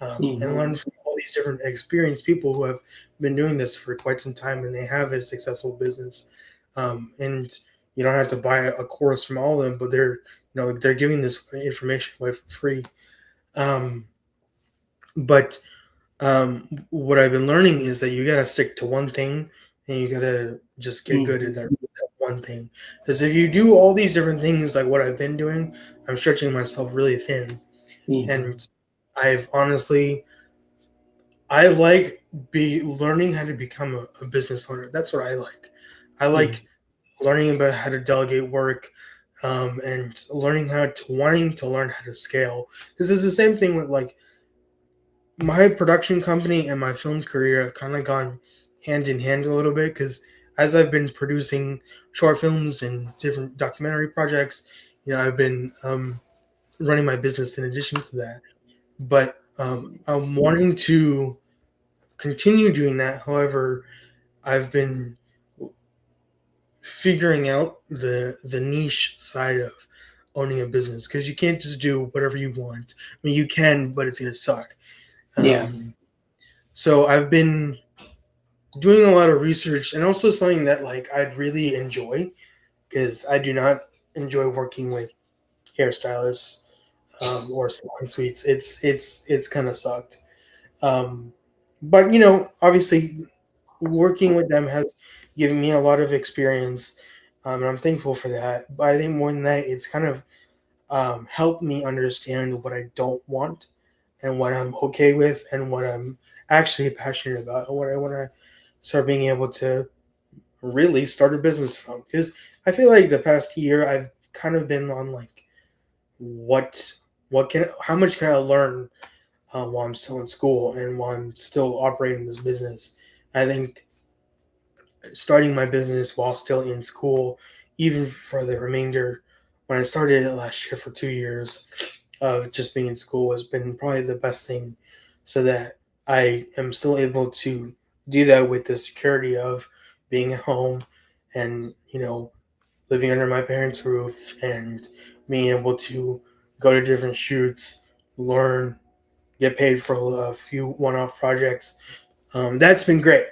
and Mm-hmm. learn from all these different experienced people who have been doing this for quite some time and they have a successful business. And you don't have to buy a course from all of them, but they're giving this information away for free. Um, but what I've been learning is that you gotta stick to one thing and you gotta just get good at Mm-hmm. that one thing. Because if you do all these different things like what I've been doing, I'm stretching myself really thin. Mm-hmm. And I've honestly, I like be learning how to become a business owner. That's what I like. I like learning about how to delegate work, and learning how to wanting to learn how to scale. This is the same thing with like my production company and my film career have kind of gone hand in hand a little bit, because as I've been producing short films and different documentary projects, I've been running my business in addition to that. But I'm wanting to continue doing that. However, I've been figuring out the niche side of owning a business, because you can't just do whatever you want. I mean, you can, but it's gonna suck. Yeah. So I've been doing a lot of research, and also something that like I'd really enjoy, because I do not enjoy working with hairstylists, or salon suites. It's kind of sucked. Um, but obviously, working with them has given me a lot of experience, and I'm thankful for that. But I think more than that, it's kind of helped me understand what I don't want, and what I'm okay with, and what I'm actually passionate about, and what I want to start being able to really start a business from. Because I feel like the past year I've kind of been on like, what how much can I learn while I'm still in school and while I'm still operating this business. I think starting my business while still in school, even for the remainder, when I started it last year for 2 years of just being in school, has been probably the best thing, so that I am still able to do that with the security of being at home, and living under my parents' roof, and being able to go to different shoots, learn, get paid for a few one-off projects. That's been great,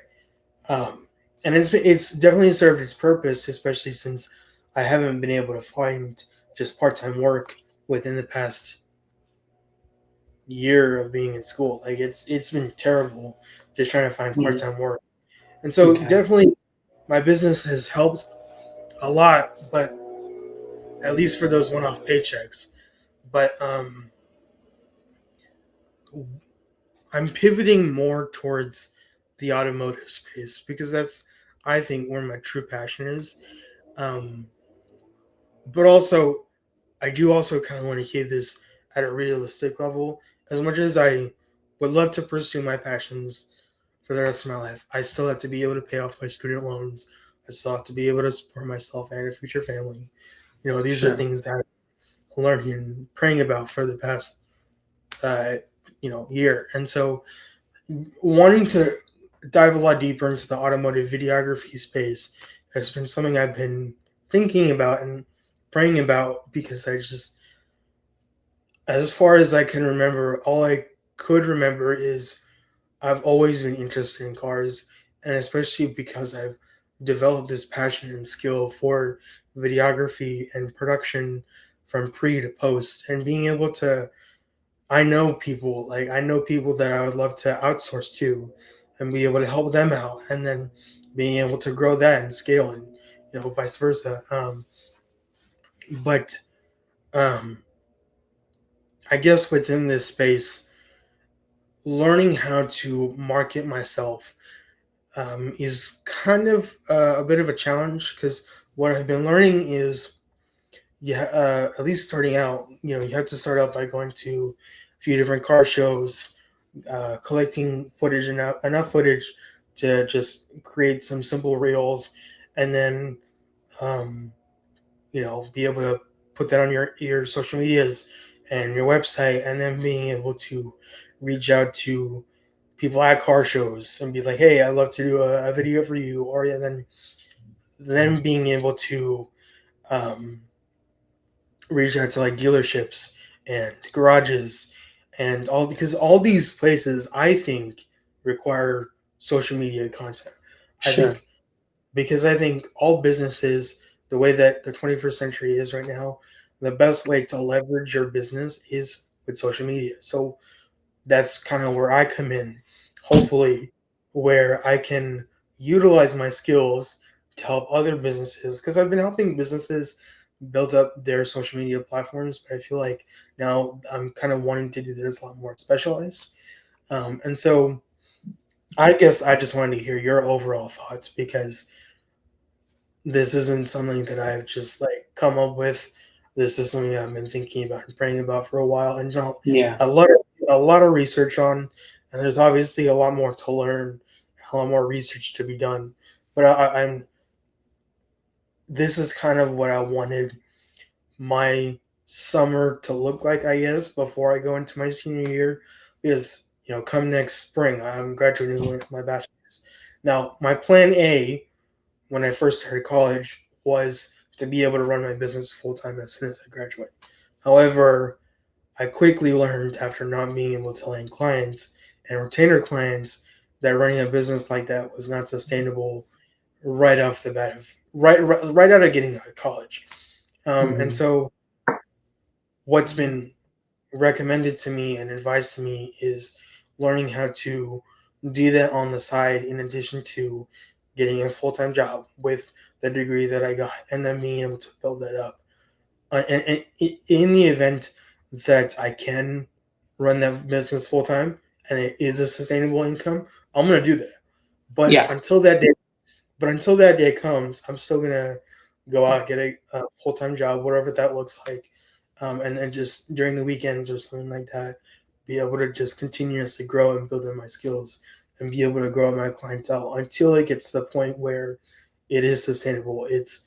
and it's definitely served its purpose, especially since I haven't been able to find just part-time work within the past year of being in school. Like it's been terrible just trying to find Mm-hmm. part-time work, and so Okay. definitely my business has helped a lot, but at least for those one-off paychecks. But I'm pivoting more towards the automotive space, because that's, I think, where my true passion is. Um, but also, I do also kind of want to keep this at a realistic level. As much as I would love to pursue my passions for the rest of my life, I still have to be able to pay off my student loans. I still have to be able to support myself and a future family. These are Sure. things that learning and praying about for the past uh, year. And so wanting to dive a lot deeper into the automotive videography space has been something I've been thinking about and praying about because I just, as far as I can remember, all I could remember is I've always been interested in cars, and especially because I've developed this passion and skill for videography and production from pre to post, and being able to, I know people that I would love to outsource to, and be able to help them out, and then being able to grow that and scale, and vice versa. But um, I guess within this space, learning how to market myself is kind of a bit of a challenge because what I've been learning is, yeah, at least starting out, you have to start out by going to a few different car shows, collecting footage, enough footage to just create some simple reels, and then um, be able to put that on your social medias and your website, and then being able to reach out to people at car shows and be like, hey, I'd love to do a video for you, or yeah, then being able to um, reach out to like dealerships and garages and all, because all these places I think require social media content. I Sure. think because I think all businesses, the way that the 21st century is right now, the best way to leverage your business is with social media. So that's kind of where I come in, hopefully, where I can utilize my skills to help other businesses, because I've been helping businesses build up their social media platforms, but I feel like now I'm kind of wanting to do this a lot more specialized. And so I guess I just wanted to hear your overall thoughts because this isn't something that I've just like come up with. This is something I've been thinking about and praying about for a while, and Yeah. a lot of research on. And there's obviously a lot more to learn, a lot more research to be done. But I'm this is kind of what I wanted my summer to look like, I guess, before I go into my senior year, because come next spring, I'm graduating with my bachelor's. Now, my plan A when I first started college was to be able to run my business full time as soon as I graduate. However, I quickly learned after not being able to land clients and retainer clients that running a business like that was not sustainable right off the bat of right out of getting out of college. And Hmm. so what's been recommended to me and advised to me is learning how to do that on the side in addition to getting a full-time job with the degree that I got, and then being able to build that up. And in the event that I can run that business full-time and it is a sustainable income, I'm going to do that. But Yeah. until that day comes, I'm still gonna go out, get a full time job, whatever that looks like, and then just during the weekends or something like that, be able to just continuously grow and build in my skills and be able to grow my clientele until it gets to the point where it is sustainable. It's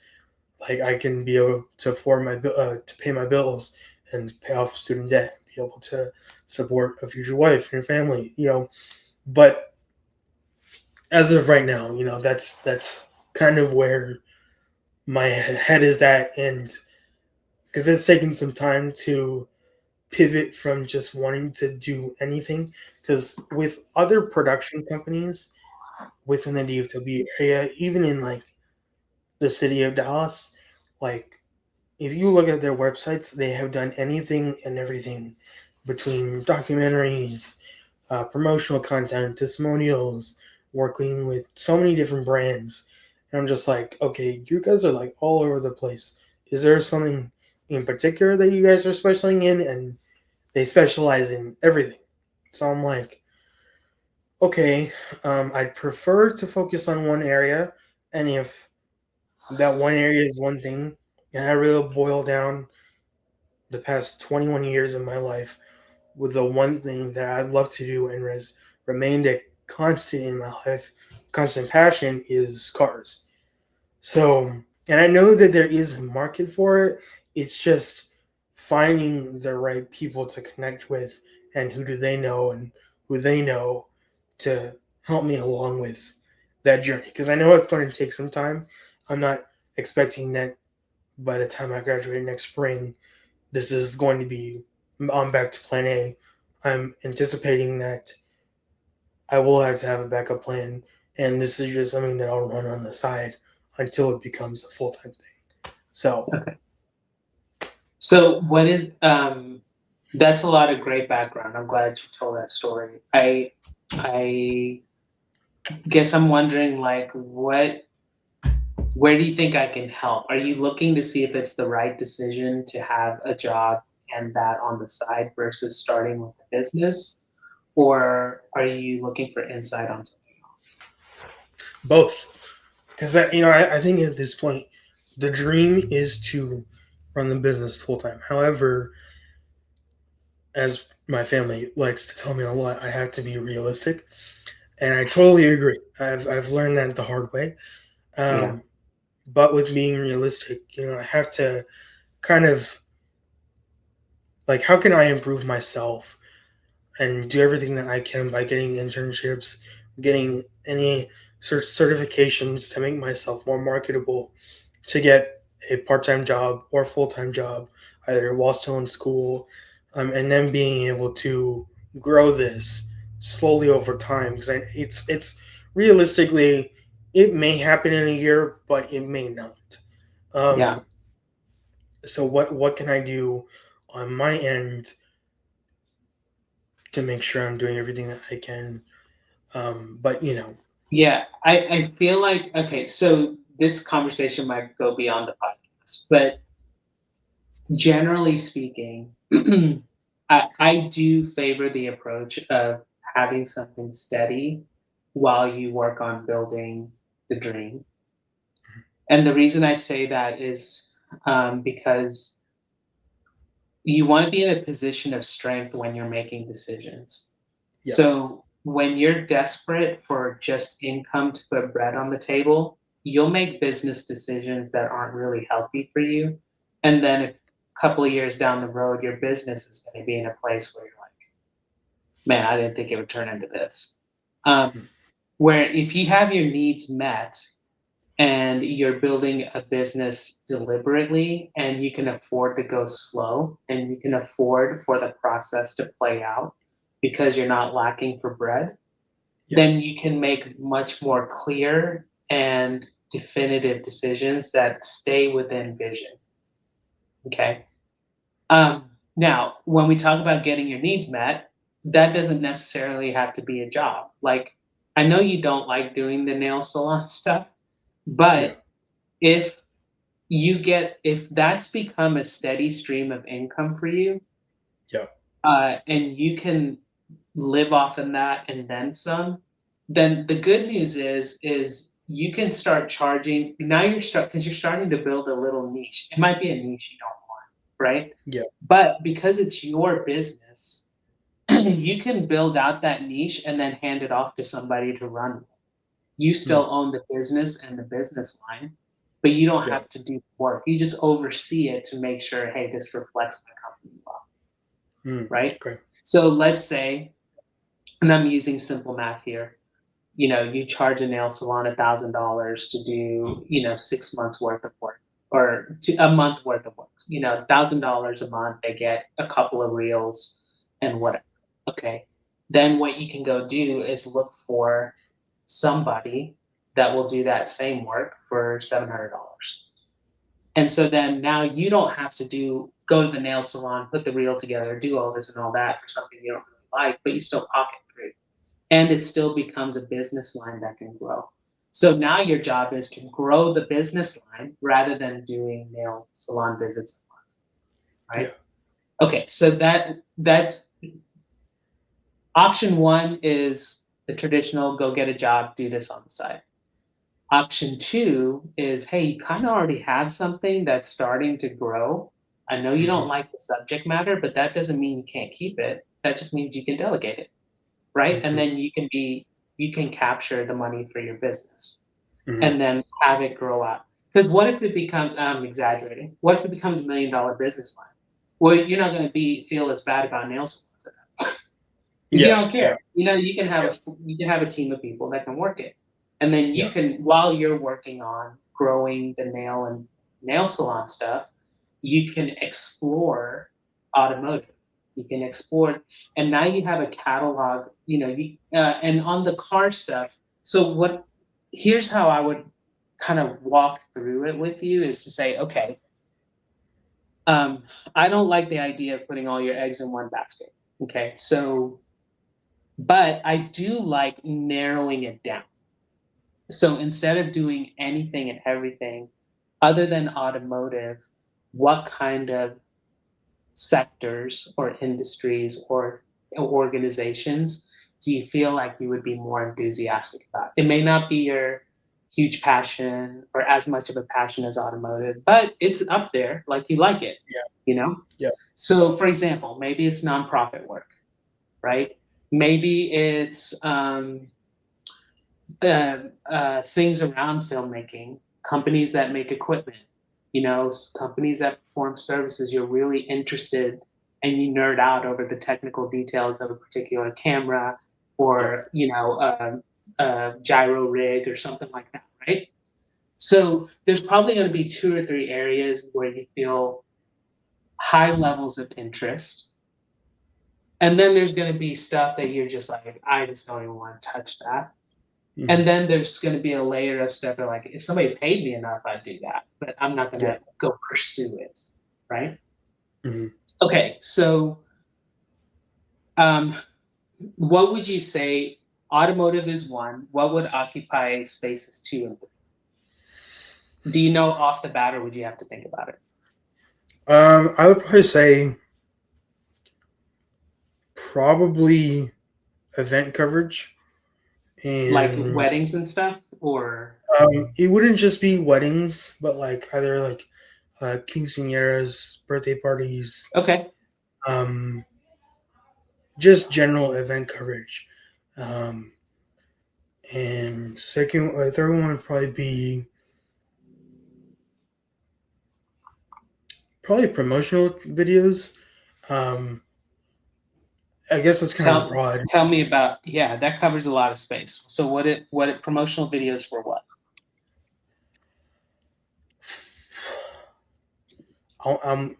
like I can be able to afford to pay my bills and pay off student debt, be able to support a future wife and family. But as of right now, that's kind of where my head is at, and because it's taken some time to pivot from just wanting to do anything. Because with other production companies within the DFW area, even in like the city of Dallas, like if you look at their websites, they have done anything and everything between documentaries, promotional content, testimonials, working with so many different brands. And I'm just like, okay, you guys are like all over the place. Is there something in particular that you guys are specializing in? And they specialize in everything. So I'm like, okay, I'd prefer to focus on one area. And if that one area is one thing, and I really boil down the past 21 years of my life with the one thing that I love to do and has remained a constant in my life, constant passion is cars. So, and I know that there is a market for it. It's just finding the right people to connect with, and who do they know and who they know to help me along with that journey. Because I know it's going to take some time. I'm not expecting that by the time I graduate next spring, this is going to be on back to plan A. I'm anticipating that I will have to have a backup plan, and this is just something that I'll run on the side until it becomes a full time thing. So, Okay. So what is that's a lot of great background. I'm glad you told that story. I guess I'm wondering like where do you think I can help? Are you looking to see if it's the right decision to have a job and that on the side versus starting with a business? Or are you looking for insight on something else? both. Because I think at this point, the dream is to run the business full time. However, as my family likes to tell me a lot, I have to be realistic, and I totally agree. I've learned that the hard way. Yeah. Um, but with being realistic, I have to kind of like, how can I improve myself and do everything that I can by getting internships, getting any certifications to make myself more marketable, to get a part-time job or full-time job, either while still in school, and then being able to grow this slowly over time. Because it's realistically, it may happen in a year, but it may not. Yeah. Um, so what can I do on my end to make sure I'm doing everything that I can? But Yeah. I feel like okay, so this conversation might go beyond the podcast, but generally speaking, I do favor the approach of having something steady while you work on building the dream. And the reason I say that is because you want to be in a position of strength when you're making decisions. yeah, So when you're desperate for just income to put bread on the table, you'll make business decisions that aren't really healthy for you. And then if a couple of years down the road, your business is going to be in a place where you're like, man, I didn't think it would turn into this. mm, Where if you have your needs met and you're building a business deliberately and you can afford to go slow and you can afford for the process to play out because you're not lacking for bread, yeah, then you can make much more clear and definitive decisions that stay within vision. Okay. Now, when we talk about getting your needs met, that doesn't necessarily have to be a job. Like, I know you don't like doing the nail salon stuff, yeah, but if if that's become a steady stream of income for you, yeah, and you can live off of that and then some, then the good news is you can start charging. Now because you're starting to build a little niche. It might be a niche you don't want, right? yeah, But because it's your business, you can build out that niche and then hand it off to somebody to run. You mm, still own the business and the business line, but you don't yeah, have to do work. You just oversee it to make sure, hey, this reflects my company well, right? okay, So let's say, and I'm using simple math here, you charge a nail salon $1,000 to do, 6 months worth of work or a month worth of work. $1,000 a month, they get a couple of reels and whatever. Okay. Then what you can go do is look for somebody that will do that same work for $700. And so then now you don't have to go to the nail salon, put the reel together, do all this and all that for something you don't really like, but you still pocket through, and it still becomes a business line that can grow. So now your job is to grow the business line rather than doing nail salon visits, yeah, right? Okay, so that's option one is the traditional go get a job, do this on the side. Option two is, hey, you kind of already have something that's starting to grow. I know you don't mm-hmm, like the subject matter, but that doesn't mean you can't keep it. That just means you can delegate it, right? And mm-hmm, then you can capture the money for your business mm-hmm, and then have it grow out. Because what if it becomes, I'm exaggerating, what if it becomes $1 million business line? Well, you're not going to be feel as bad about nail salons because you Yeah, don't yeah, care. You know, you can have a team of people that can work it, and then you yeah, can, while you're working on growing the nail salon stuff, you can explore automotive. You can explore, and now you have a catalog. You know, and on the car stuff. So what? Here's how I would kind of walk through it with you is to say, okay, um, I don't like the idea of putting all your eggs in one basket. Okay, so but I do like narrowing it down. So instead of doing anything and everything other than automotive, what kind of sectors or industries or organizations do you feel like you would be more enthusiastic about? It may not be your huge passion or as much of a passion as automotive, but it's up there, like you like it, yeah, you know? yeah, So, for example, maybe it's nonprofit work, right? Maybe it's things around filmmaking, companies that make equipment, you know, companies that perform services. You're really interested and you nerd out over the technical details of a particular camera yeah, or, you know, a gyro rig or something like that, right? So there's probably going to be two or three areas where you feel high levels of interest. And then there's going to be stuff that you're just like, I just don't even want to touch that. hmm, And then there's going to be a layer of stuff that, like, if somebody paid me enough, I'd do that, but I'm not going yeah, to go pursue it, right? hmm. Okay, so um, what would you say? Automotive is one. What would occupy spaces two and three? Do you know off the bat, or would you have to think about it? I would probably say probably event coverage, Like and weddings and stuff, or it wouldn't just be weddings, but like either like quinceañeras, birthday parties, okay, um, just general event coverage. Um, and third one would probably be probably promotional videos. Um, I guess that's kind of tell broad. tell me about, yeah, that covers a lot of space. So what it promotional videos for what? I'm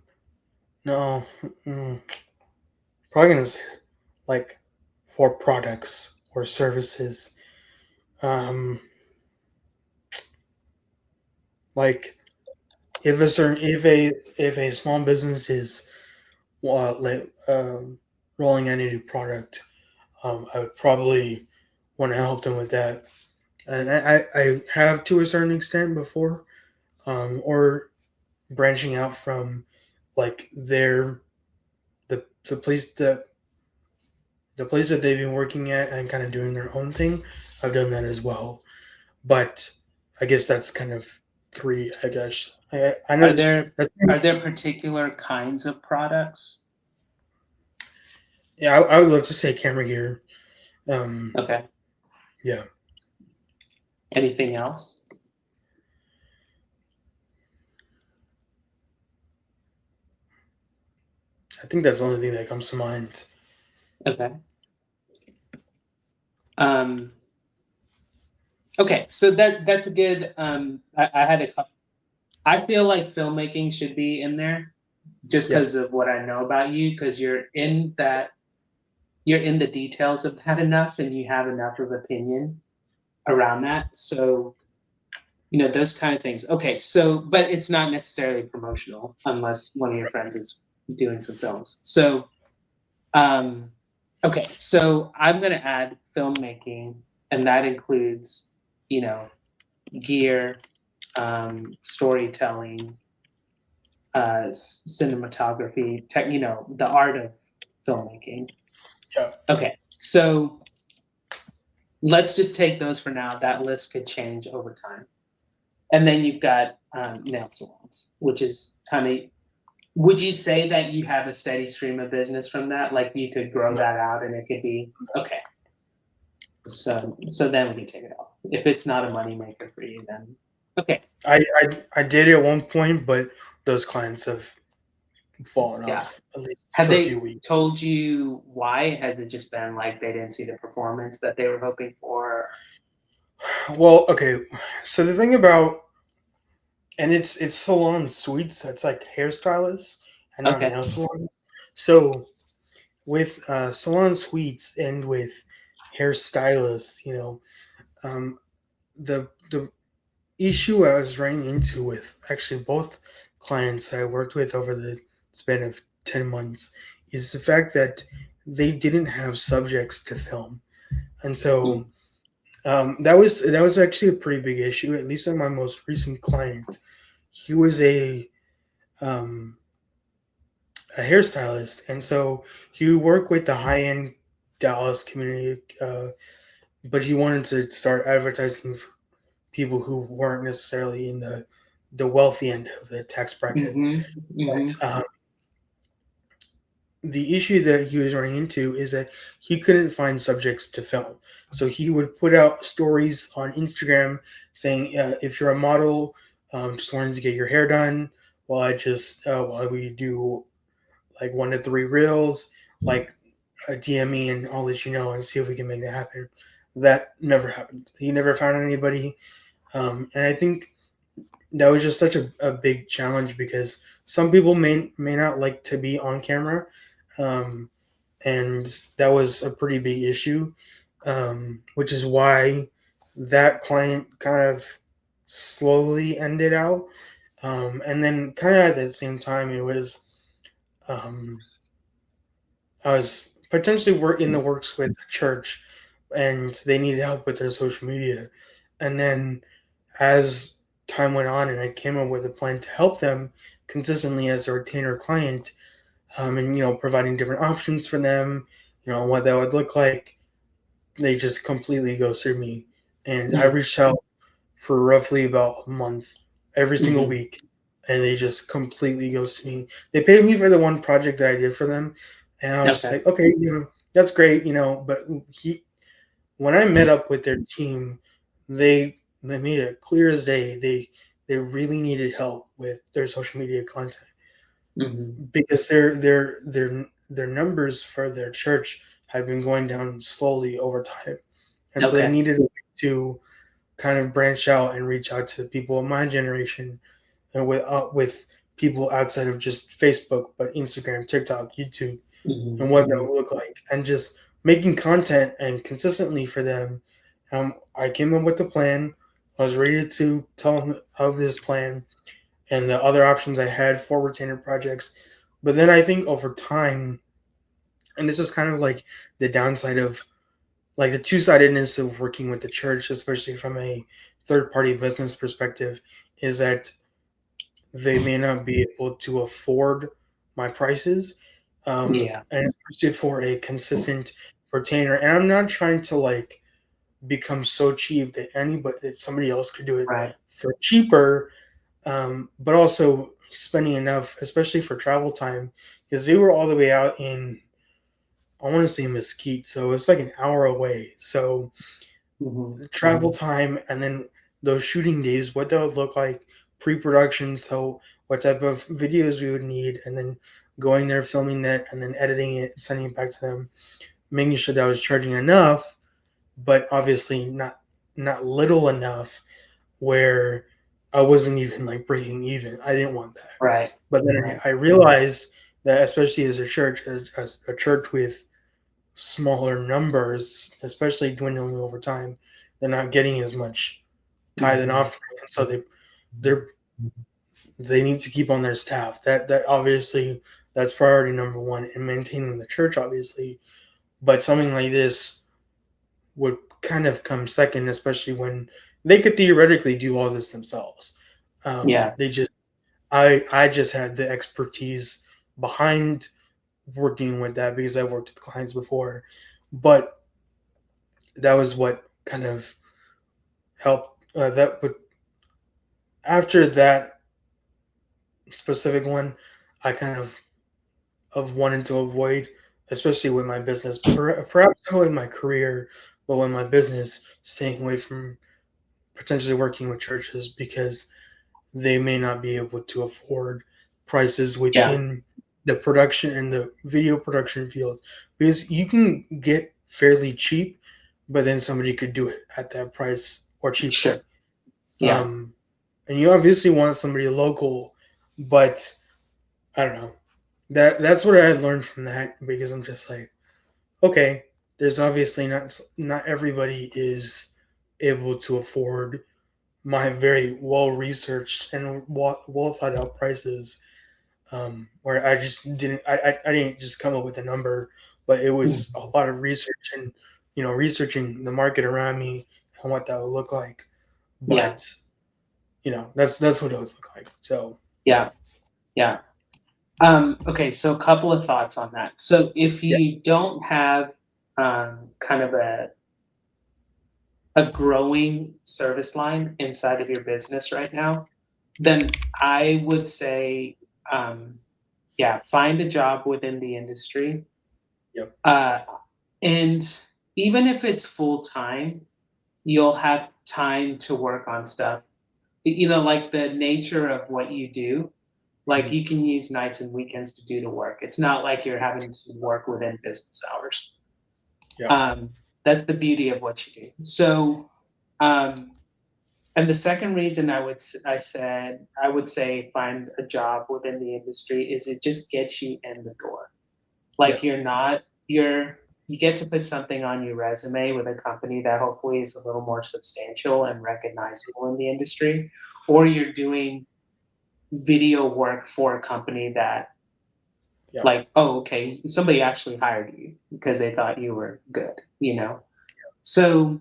no, probably gonna say like for products or services. Um, like if a small business is like rolling out a new product, I would probably want to help them with that. And I have to a certain extent before, or branching out from like the place that they've been working at and kind of doing their own thing. I've done that as well, but I guess that's kind of three. I guess I Are know there that's are there particular kinds of products? yeah. I would love to say camera gear. Um, Okay. yeah, Anything else? I think that's the only thing that comes to mind. Okay. Um, okay, so that's a good. I had a couple. I feel like filmmaking should be in there just Yeah, because of what I know about you, because you're in the details of that enough, and you have enough of opinion around that. So you know those kind of things. Okay, so but it's not necessarily promotional unless one of your friends is doing some films. So Um, okay, so I'm going to add filmmaking, and that includes, you know, gear, storytelling, cinematography, you know, the art of filmmaking. yeah, Okay, so let's just take those for now. That list could change over time. And then you've got nail salons, which is kind of, would you say that you have a steady stream of business from that? Like you could grow no, that out and it could be, okay. So then we can take it off. If it's not a moneymaker for you, then okay. I did at one point, but those clients have fallen Yeah. off at least Have for a few they weeks. told you why? Has it just been like they didn't see the performance that they were hoping for? Well, okay. So the thing about and it's salon suites. So it's like hairstylists and not Okay. nail salons. So with salon suites and with hairstylists, um, the issue I was running into with actually both clients I worked with over the span of 10 months is the fact that they didn't have subjects to film, and so Mm. that was actually a pretty big issue. At least with my most recent client, he was um, a hairstylist, and so he would work with the high end Dallas community, but he wanted to start advertising for people who weren't necessarily in the wealthy end of the tax bracket. Mhm. But Mhm. the issue that he was running into is that he couldn't find subjects to film. So he would put out stories on Instagram saying, "If you're a model, just wanted to get your hair done, while we do like 1 to 3 reels, like DM me and I'll let you know and see if we can make that happen." That never happened. He never found anybody, and I think that was just such a big challenge because some people may not like to be on camera, um, and that was a pretty big issue, which is why that client kind of slowly ended out, and then kind of at the same time it was um, I was potentially in the works with a church, and they needed help with their social media, and then as time went on and I came up with a plan to help them consistently as a retainer client, and providing different options for them, what that would look like, they just completely ghosted me. And I Mm. reached out for roughly about a month every single Mhm. week, and they just completely ghosted me. They paid me for the one project that I did for them, and I was just Okay. like, okay, that's great, but when I met up with their team, they made it clear as day they really needed help with their social media content Mhm. because their numbers for their church had been going down slowly over time, and so they Okay. needed to kind of branch out and reach out to people of my generation and with people outside of just Facebook, but Instagram, TikTok, YouTube, Mhm. and what that Mhm. would look like, and just making content and consistently for them. I came up with the plan. I was ready to tell them of this plan and the other options I had for retainer projects. But then I think over time, and this is kind of like the downside of like the two sidedness of working with the church, especially from a third party business perspective, is that they may not be able to afford my prices, Yeah. and especially for a consistent retainer. And I'm not trying to like become so cheap that anybody that somebody else could do it Right. for cheaper, but also spending enough, especially for travel time, because they were all the way out in I want to say Mesquite, so it's like an hour away. So Mhm. travel Mhm. time and then those shooting days, what that would look like, pre-production, so what type of videos we would need, and then going there, filming that, and then editing it, sending it back to them, making sure that I was charging enough, but obviously not little enough where I wasn't even like breaking even. I didn't want that. Right. But then Right. I realized that especially as a church with smaller numbers, especially dwindling over time, they're not getting as much tithe and Mhm. offering, and so they're they need to keep on their staff. That obviously that's priority number one in maintaining the church, obviously. But something like this would kind of come second, especially when they could theoretically do all this themselves. Yeah. They just I just had the expertise behind working with that because I've worked with clients before, but that was what kind of helped. That but after that specific one, I kind of wanted to avoid, especially with my business, perhaps not with my career, but with my business, staying away from potentially working with churches because they may not be able to afford prices Yeah. within. the production and the video production field, because you can get fairly cheap, but then somebody could do it at that price or cheaper. Sure. Yeah. Um, and you obviously want somebody local, but I don't know. That's what I learned from that, because I'm just like, okay, there's obviously not everybody is able to afford my very well researched and well thought out prices. Where I just I didn't just come up with a number, but it was a Mhm. lot of research and researching the market around me and what that would look like. Yeah. But that's what it would look like. So Yeah. Yeah. Okay, so a couple of thoughts on that. So if yeah, you don't have kind of a growing service line inside of your business right now, then I would say, um, yeah, find a job within the industry. yep, Uh, and even if it's full time, you'll have time to work on stuff. Like the nature of what you do, like mhm, you can use nights and weekends to do the work. It's not like you're having to work within business hours. yeah, Um, that's the beauty of what you do. So, um, and the second reason I would say find a job within the industry is it just gets you in the door. yeah, Like you get to put something on your resume with a company that hopefully is a little more substantial and recognizable in the industry, or you're doing video work for a company that, yeah, like, oh, okay, somebody actually hired you because they thought you were good. So,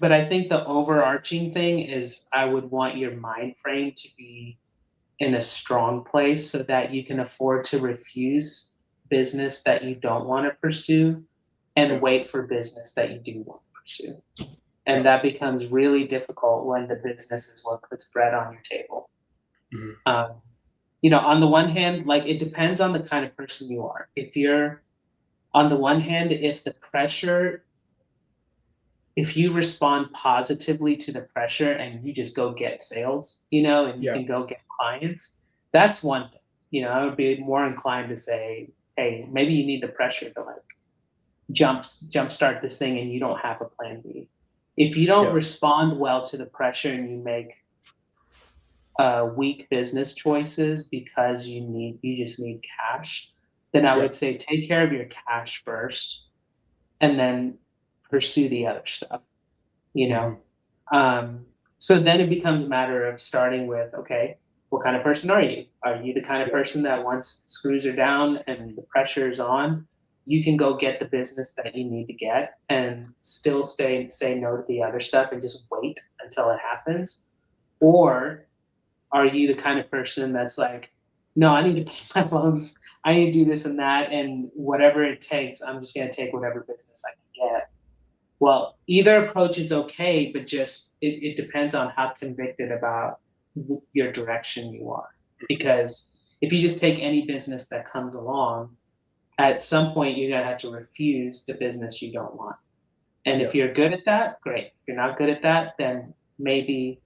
but I think the overarching thing is I would want your mind frame to be in a strong place so that you can afford to refuse business that you don't want to pursue and yeah, wait for business that you do want to pursue. yeah, And that becomes really difficult when the business is what puts bread on your table. mhm, Um, on the one hand, like it depends on the kind of person you are. If you're on the one hand, if you respond positively to the pressure and you just go get sales, and you yeah, can go get clients, that's one thing. I would be more inclined to say, hey, maybe you need the pressure to like jumpstart this thing and you don't have a plan B. If you don't yeah, respond well to the pressure and you make weak business choices because you just need cash, then I yeah, would say take care of your cash first and then pursue the other stuff, you know? mhm, Um, so then it becomes a matter of starting with, okay, what kind of person are you? Are you the kind of yeah, person that once the screws are down and the pressure is on, you can go get the business that you need to get and still say no to the other stuff and just wait until it happens? Or are you the kind of person that's like, no, I need to pay my loans, I need to do this and that, and whatever it takes, I'm just going to take whatever business I can get? Well, either approach is okay, but just it depends on how convicted about your direction you are. Because if you just take any business that comes along, at some point you're gonna have to refuse the business you don't want. And yeah, if you're good at that, great. If you're not good at that, then maybe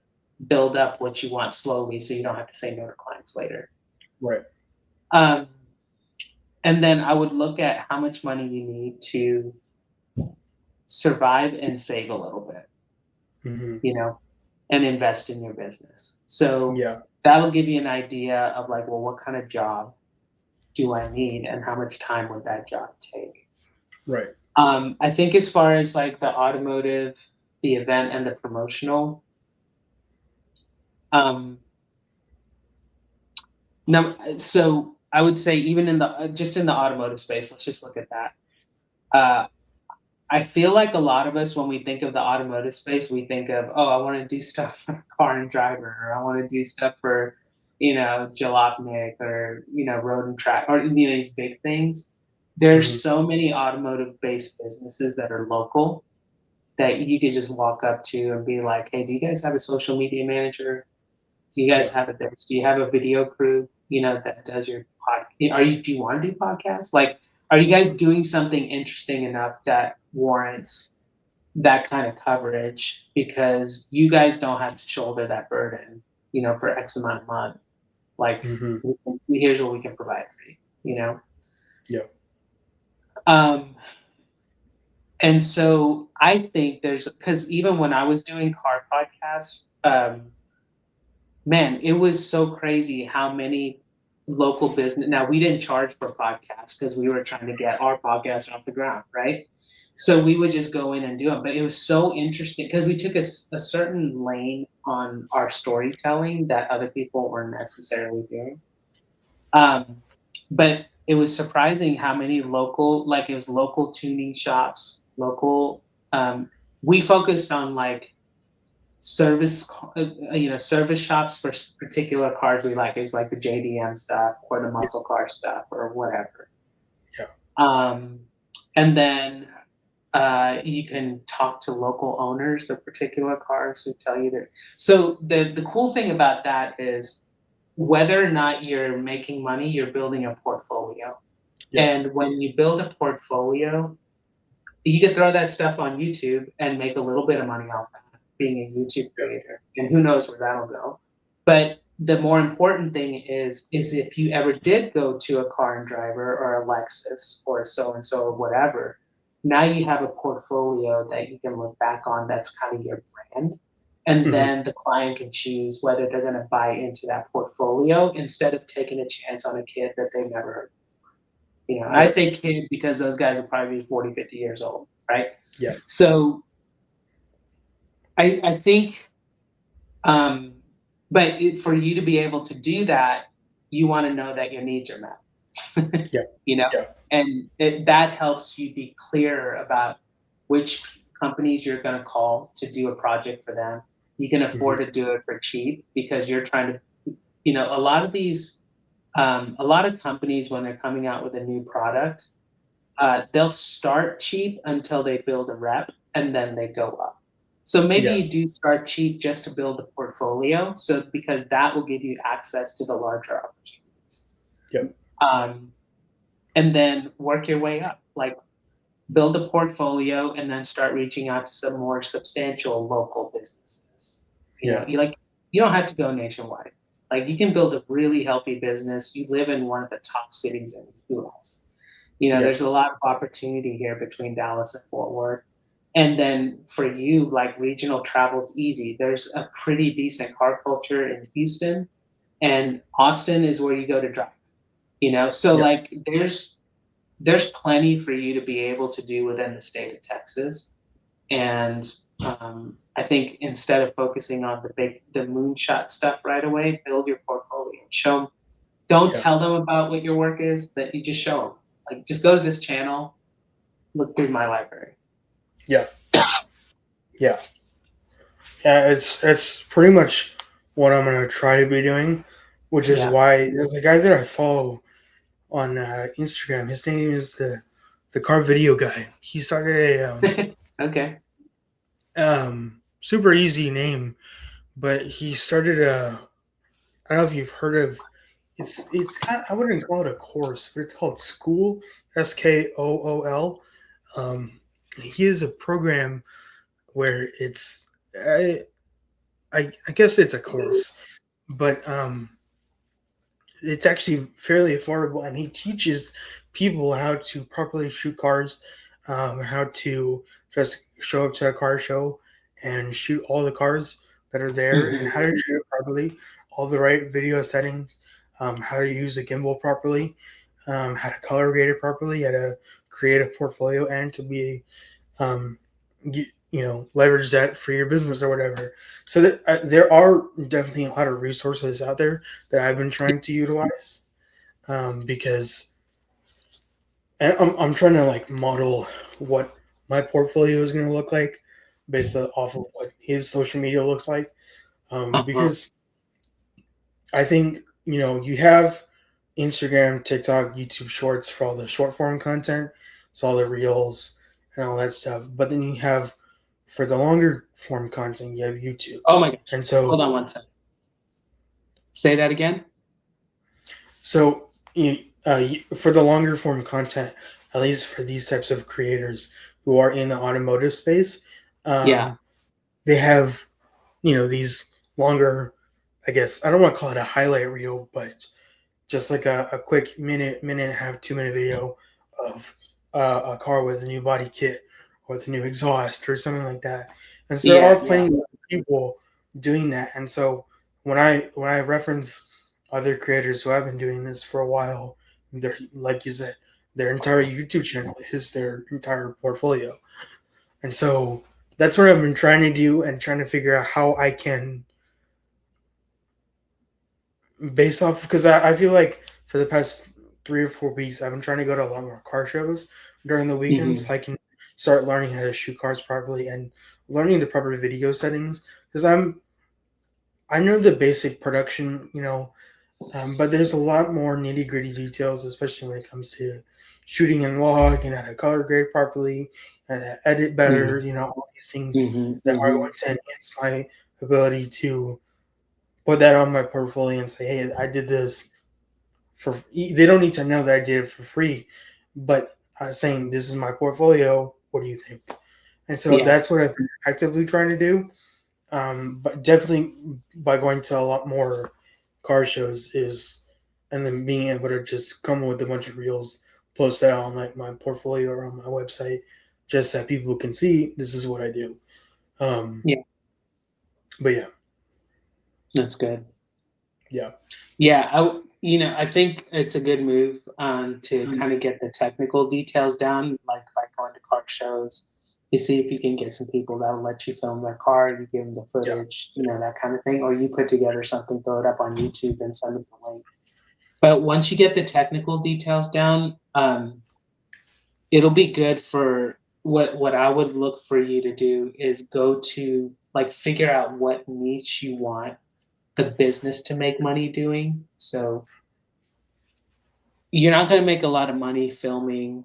build up what you want slowly so you don't have to say no to clients later. right, Um, and then I would look at how much money you need to survive and save a little bit, mhm, you know, and invest in your business. So yeah, that'll give you an idea of like, well, what kind of job do I need and how much time would that job take? right, I think as far as like the automotive, the event and the promotional, um, so I would say even in the just in the automotive space, let's just look at that. Uh, I feel like a lot of us, when we think of the automotive space, we think of, oh, I want to do stuff for Car and Driver, or I want to do stuff for, Jalopnik, or, Road and Track, or, these big things. There's mhm, so many automotive based businesses that are local that you could just walk up to and be like, hey, do you guys have a social media manager? Do you guys yeah, have a this? Do you have a video crew, that does your do you want to do podcasts? Like, are you guys doing something interesting enough that warrants that kind of coverage? Because you guys don't have to shoulder that burden, for X amount of month. Like, Mm-hmm. here's what we can provide for you, you know? Yeah. Um, and so I think there's, because even when I was doing car podcasts, man, it was so crazy how many local business. Now we didn't charge for podcasts because we were trying to get our podcast off the ground, right? So we would just go in and do it. But it was so interesting because we took a certain lane on our storytelling that other people weren't necessarily doing. Um, but it was surprising how many local, like it was local tuning shops, local. We focused on like service shops for particular cars we like. It's like the JDM stuff or the Yeah. muscle car stuff or whatever. Yeah. Um, and then you can talk to local owners of particular cars who tell you that. So the cool thing about that is whether or not you're making money, you're building a portfolio. Yeah. And when you build a portfolio, you could throw that stuff on YouTube and make a little bit of money off that, being a YouTube Yeah. creator, and who knows where that'll go. But the more important thing is if you ever did go to a car and driver or a Lexus or so and so or whatever, now you have a portfolio that you can look back on that's kind of your brand. And Mm-hmm. then the client can choose whether they're going to buy into that portfolio instead of taking a chance on a kid that they've never heard. I Yeah. say kid because those guys will probably be 40, 50 years old, right? Yeah. So I think, um, but for you to be able to do that, you want to know that your needs are met, Yeah. you know, Yeah. and that helps you be clear about which companies you're going to call to do a project for them. You can Mm-hmm. afford to do it for cheap because you're trying to, a lot of a lot of companies when they're coming out with a new product, they'll start cheap until they build a rep and then they go up. So maybe Yeah. you do start cheap just to build a portfolio. So because that will give you access to the larger opportunities. Yeah. Um, and then work your way up. Like build a portfolio and then start reaching out to some more substantial local businesses. Yeah. You don't have to go nationwide. Like you can build a really healthy business. You live in one of the top cities in the US. Yeah. There's a lot of opportunity here between Dallas and Fort Worth. And then for you, like regional travel's easy. There's a pretty decent car culture in Houston, and Austin is where you go to drive. So Yeah. like there's plenty for you to be able to do within the state of Texas. And I think instead of focusing on the moonshot stuff right away, build your portfolio. Show them. Don't Yeah. tell them about what your work is. That you just show them. Like, just go to this channel, look through my library. Yeah. Yeah. Yeah. It's pretty much what I'm gonna try to be doing, which is Yeah. why there's a guy that I follow on Instagram. His name is the car video guy. He started a Okay. super easy name, but he started a. I don't know if you've heard of. It's kind of, I wouldn't call it a course, but it's called School, Skool. He is a program where it's I guess it's a course, but it's actually fairly affordable, and he teaches people how to properly shoot cars, how to just show up to a car show and shoot all the cars that are there, and how Mhm. to shoot it properly, all the right video settings, how to use a gimbal properly, how to color grade it properly, how to create a portfolio, and to be um, leverage that for your business or whatever. So that, there are definitely a lot of resources out there that I've been trying to utilize, because and I'm trying to like model what my portfolio is going to look like based off of what his social media looks like, Uh-huh. because I think you have Instagram, TikTok, YouTube Shorts for all the short form content, so all the reels and all that stuff. But then you have for the longer form content, you have YouTube, Oh my gosh. and so Hold on one second. Say that again. so for the longer form content, at least for these types of creators who are in the automotive space, Yeah. um, they have these longer I guess I don't want to call it a highlight reel, but just like a quick minute and a half, 2 minute video of a car with a new body kit or with a new exhaust or something like that. And so there are Yeah, yeah. plenty of people doing that. And so when I reference other creators who have been doing this for a while, they're like you said, their entire YouTube channel is their entire portfolio. And so that's what I've been trying to do and trying to figure out how I can based off because I feel like for the past 3 or 4 weeks I've been trying to go to a lot more car shows during the weekends Hmm. so I can start learning how to shoot cars properly and learning the proper video settings because I know the basic production, but there's a lot more nitty gritty details, especially when it comes to shooting in log and how to color grade properly and how to edit better, Hmm. all these things Hmm. that are Hmm. going to enhance my ability to put that on my portfolio and say, hey, I did this for. They don't need to know that I did it for free, but saying this is my portfolio. What do you think? And so Yeah, that's what I've been actively trying to do. But definitely by going to a lot more car shows is, and then being able to just come up with a bunch of reels, post that on like my portfolio or on my website, just that people can see this is what I do. Um, yeah, but yeah, that's good. yeah, Yeah, I think it's a good move to kind of get the technical details down, like by going to car shows. You see if you can get some people that will let you film their car, you give them the yeah, footage, that kind of thing, or you put together something, throw it up on YouTube, and send them the link. But once you get the technical details down, it'll be good for what I would look for you to do is go to like figure out what niche you want the business to make money doing. So you're not going to make a lot of money filming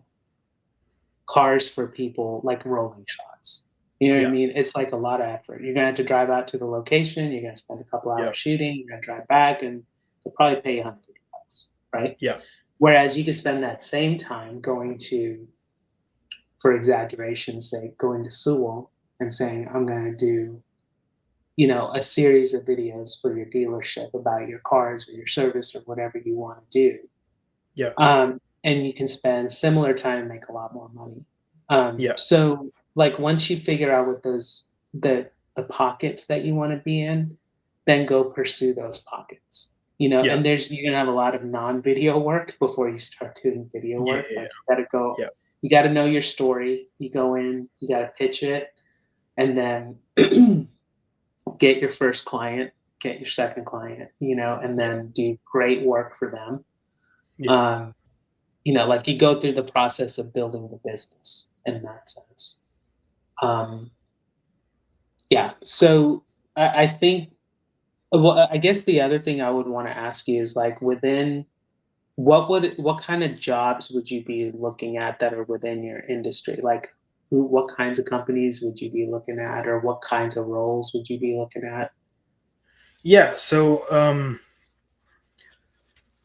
cars for people like rolling shots. You know what I yeah, mean? It's like a lot of effort. You're going to have to drive out to the location. You're going to spend a couple yeah, hours shooting. You're going to drive back, and they'll probably pay you $150, right? yeah, Whereas you could spend that same time going to, for exaggeration's sake, going to Sewell and saying, I'm going to do, a series of videos for your dealership about your cars or your service or whatever you want to do. yeah, And you can spend similar time and make a lot more money. yeah, So like once you figure out what the pockets that you want to be in, then go pursue those pockets. yeah, And you're gonna have a lot of non-video work before you start doing video yeah, work. yeah, Like you gotta go, yeah, you gotta know your story. You go in, you gotta pitch it, and then get your first client, get your second client, and yeah, then do great work for them. yeah. Um, like you go through the process of building the business in that sense. Um, yeah. So I think, well, I guess the other thing I would want to ask you is like within what kind of jobs would you be looking at that are within your industry? Like what kinds of companies would you be looking at, or what kinds of roles would you be looking at? Yeah, so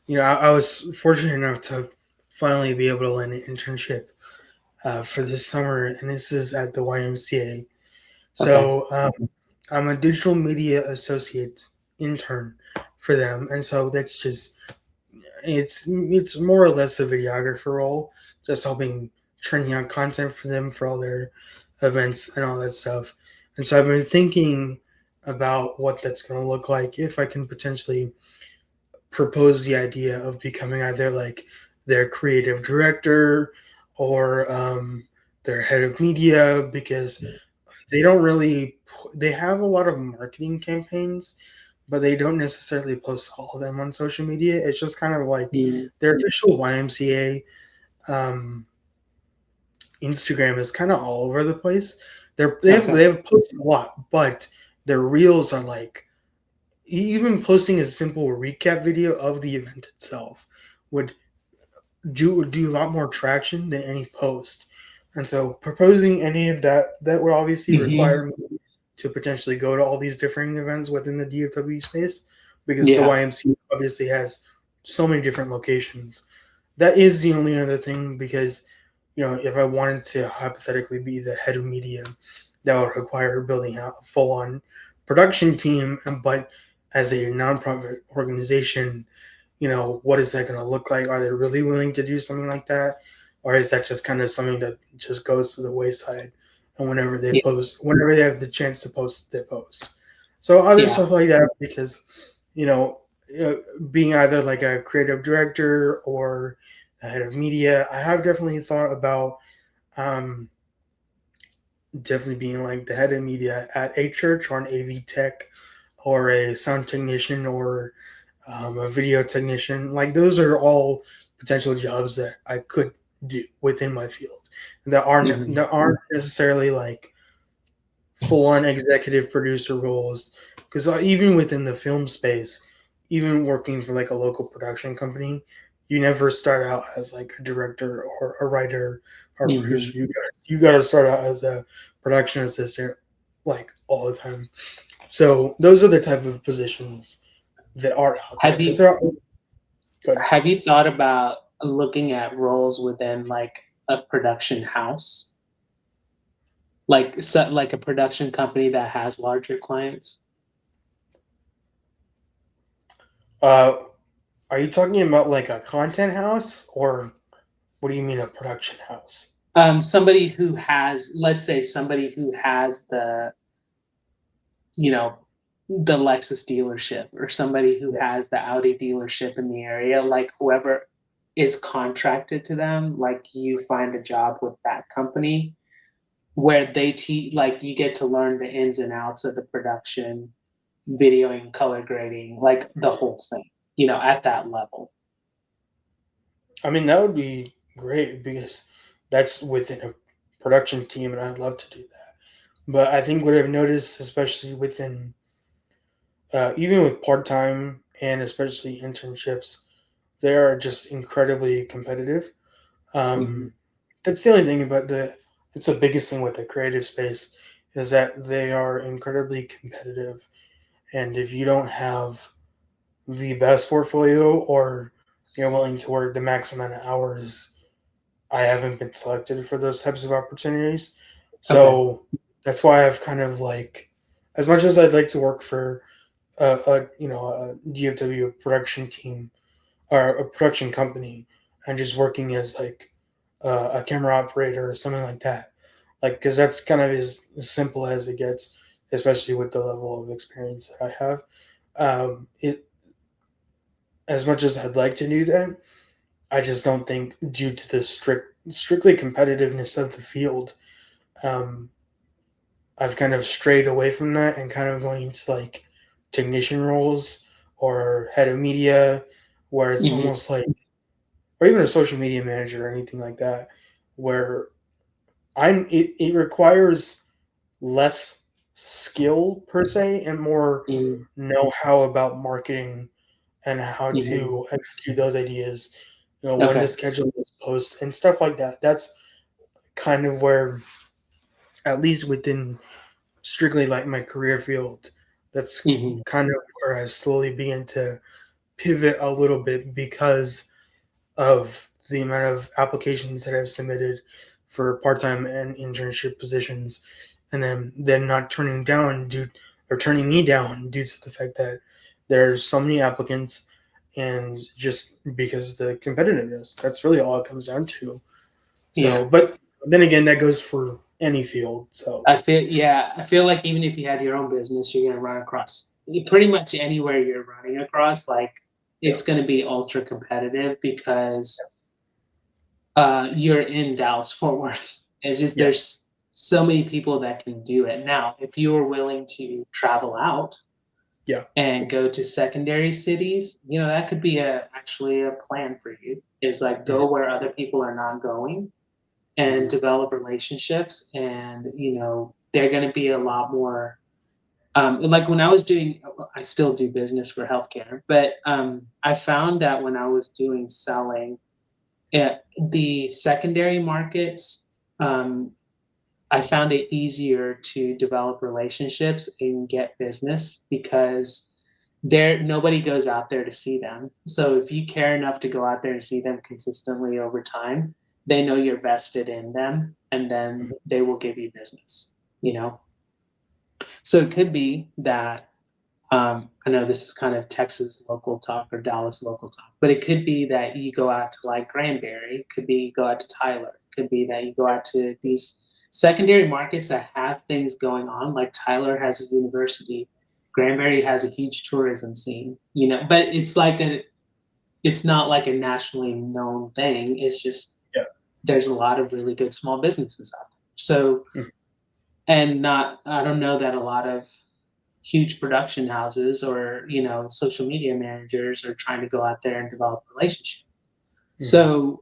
I was fortunate enough to finally be able to land an internship for this summer, and this is at the YMCA. Okay. So I'm a digital media associate intern for them, and so that's just it's more or less a videographer role, just helping churning out content for them for all their events and all that stuff. And so I've been thinking about what that's going to look like if I can potentially propose the idea of becoming either like their creative director or their head of media because they don't really they have a lot of marketing campaigns but they don't necessarily post all of them on social media. It's just kind of like Mm, their official YMCA um, Instagram is kind of all over the place. okay. They have posted a lot, but their reels are like even posting a simple recap video of the event itself would do a lot more traction than any post. And so proposing any of that would obviously Hmm. require me to potentially go to all these different events within the DFW space because the Yeah. YMCA obviously has so many different locations. That is the only other thing because if I wanted to hypothetically be the head of media, that would require building out a full on production team. But as a nonprofit organization, what is that going to look like? Are they really willing to do something like that? Or is that just kind of something that just goes to the wayside? And Yeah. whenever they have the chance to post, they post. So other Yeah. stuff like that, because, you know, being either like a creative director or a head of media, I have definitely thought about um, definitely being like the head of media at a church or an AV tech or a sound technician or a video technician. Like those are all potential jobs that I could do within my field Mhm. that aren't necessarily like full on executive producer roles. Because even within the film space, even working for like a local production company, you never start out as like a director or a writer or a Mhm. producer. You got to start out as a production assistant like all the time. So those are the type of positions that are out there Have because you they're good. have you thought about looking at roles within like a production house? Like a production company that has larger clients? Uh, are you talking about like a content house or what do you mean a production house? Somebody who has, let's say somebody who has you know, the Lexus dealership or somebody who has the Audi dealership in the area, like whoever is contracted to them, like you find a job with that company where they teach, like you get to learn the ins and outs of the production, videoing, color grading, like the whole thing, at that level. I mean, that would be great because that's within a production team, and I'd love to do that. But I think what I've noticed, especially within, even with part time and especially internships, they are just incredibly competitive. Mhm. Um, that's the only thing about it's the biggest thing with the creative space is that they are incredibly competitive. And if you don't have the best portfolio or you're willing to work the max amount of hours, I haven't been selected for those types of opportunities. Okay. So that's why I've kind of like, as much as I'd like to work for a DFW production team or a production company, and just working as like a camera operator or something like that, like because that's kind of as simple as it gets, especially with the level of experience that I have. It As much as I'd like to do that, I just don't think due to the strictly competitiveness of the field, um, I've kind of strayed away from that and kind of going into like technician roles or head of media, where it's Mhm. almost like, or even a social media manager or anything like that, where it requires less skill per se and more Mhm. know how about marketing and how Mhm. to execute those ideas, when to Okay. schedule those posts and stuff like that. That's kind of where, at least within strictly like my career field, that's Mhm. kind of where I slowly began to pivot a little bit because of the amount of applications that I've submitted for part-time and internship positions, and then not turning me down due to the fact that there's so many applicants, and just because of the competitiveness. That's really all it comes down to. So, Yeah. but then again, that goes for any field. So, I feel like even if you had your own business, you're gonna run across pretty much anywhere you're running across, like yeah, it's gonna be ultra competitive because you're in Dallas Fort Worth. It's just yeah, there's so many people that can do it. Now, if you are willing to travel out yeah, and go to secondary cities, that could be actually a plan for you. Is like mhm, go where other people are not going and mhm, develop relationships, and they're going to be a lot more like when I was doing, I still do business for healthcare, but I found that when I was doing selling at the secondary markets, um, I found it easier to develop relationships and get business because there nobody goes out there to see them. So if you care enough to go out there and see them consistently over time, they know you're vested in them, and then mhm. they will give you business. So it could be that I know this is kind of Texas local talk or Dallas local talk, but it could be that you go out to like Granbury, it could be you go out to Tyler, it could be that you go out to these secondary markets that have things going on. Like Tyler has a university, Granbury has a huge tourism scene, but it's not like a nationally known thing. It's just Yeah. there's a lot of really good small businesses out there. So, Mm. and not, I don't know that a lot of huge production houses or social media managers are trying to go out there and develop a relationship. Mm-hmm. So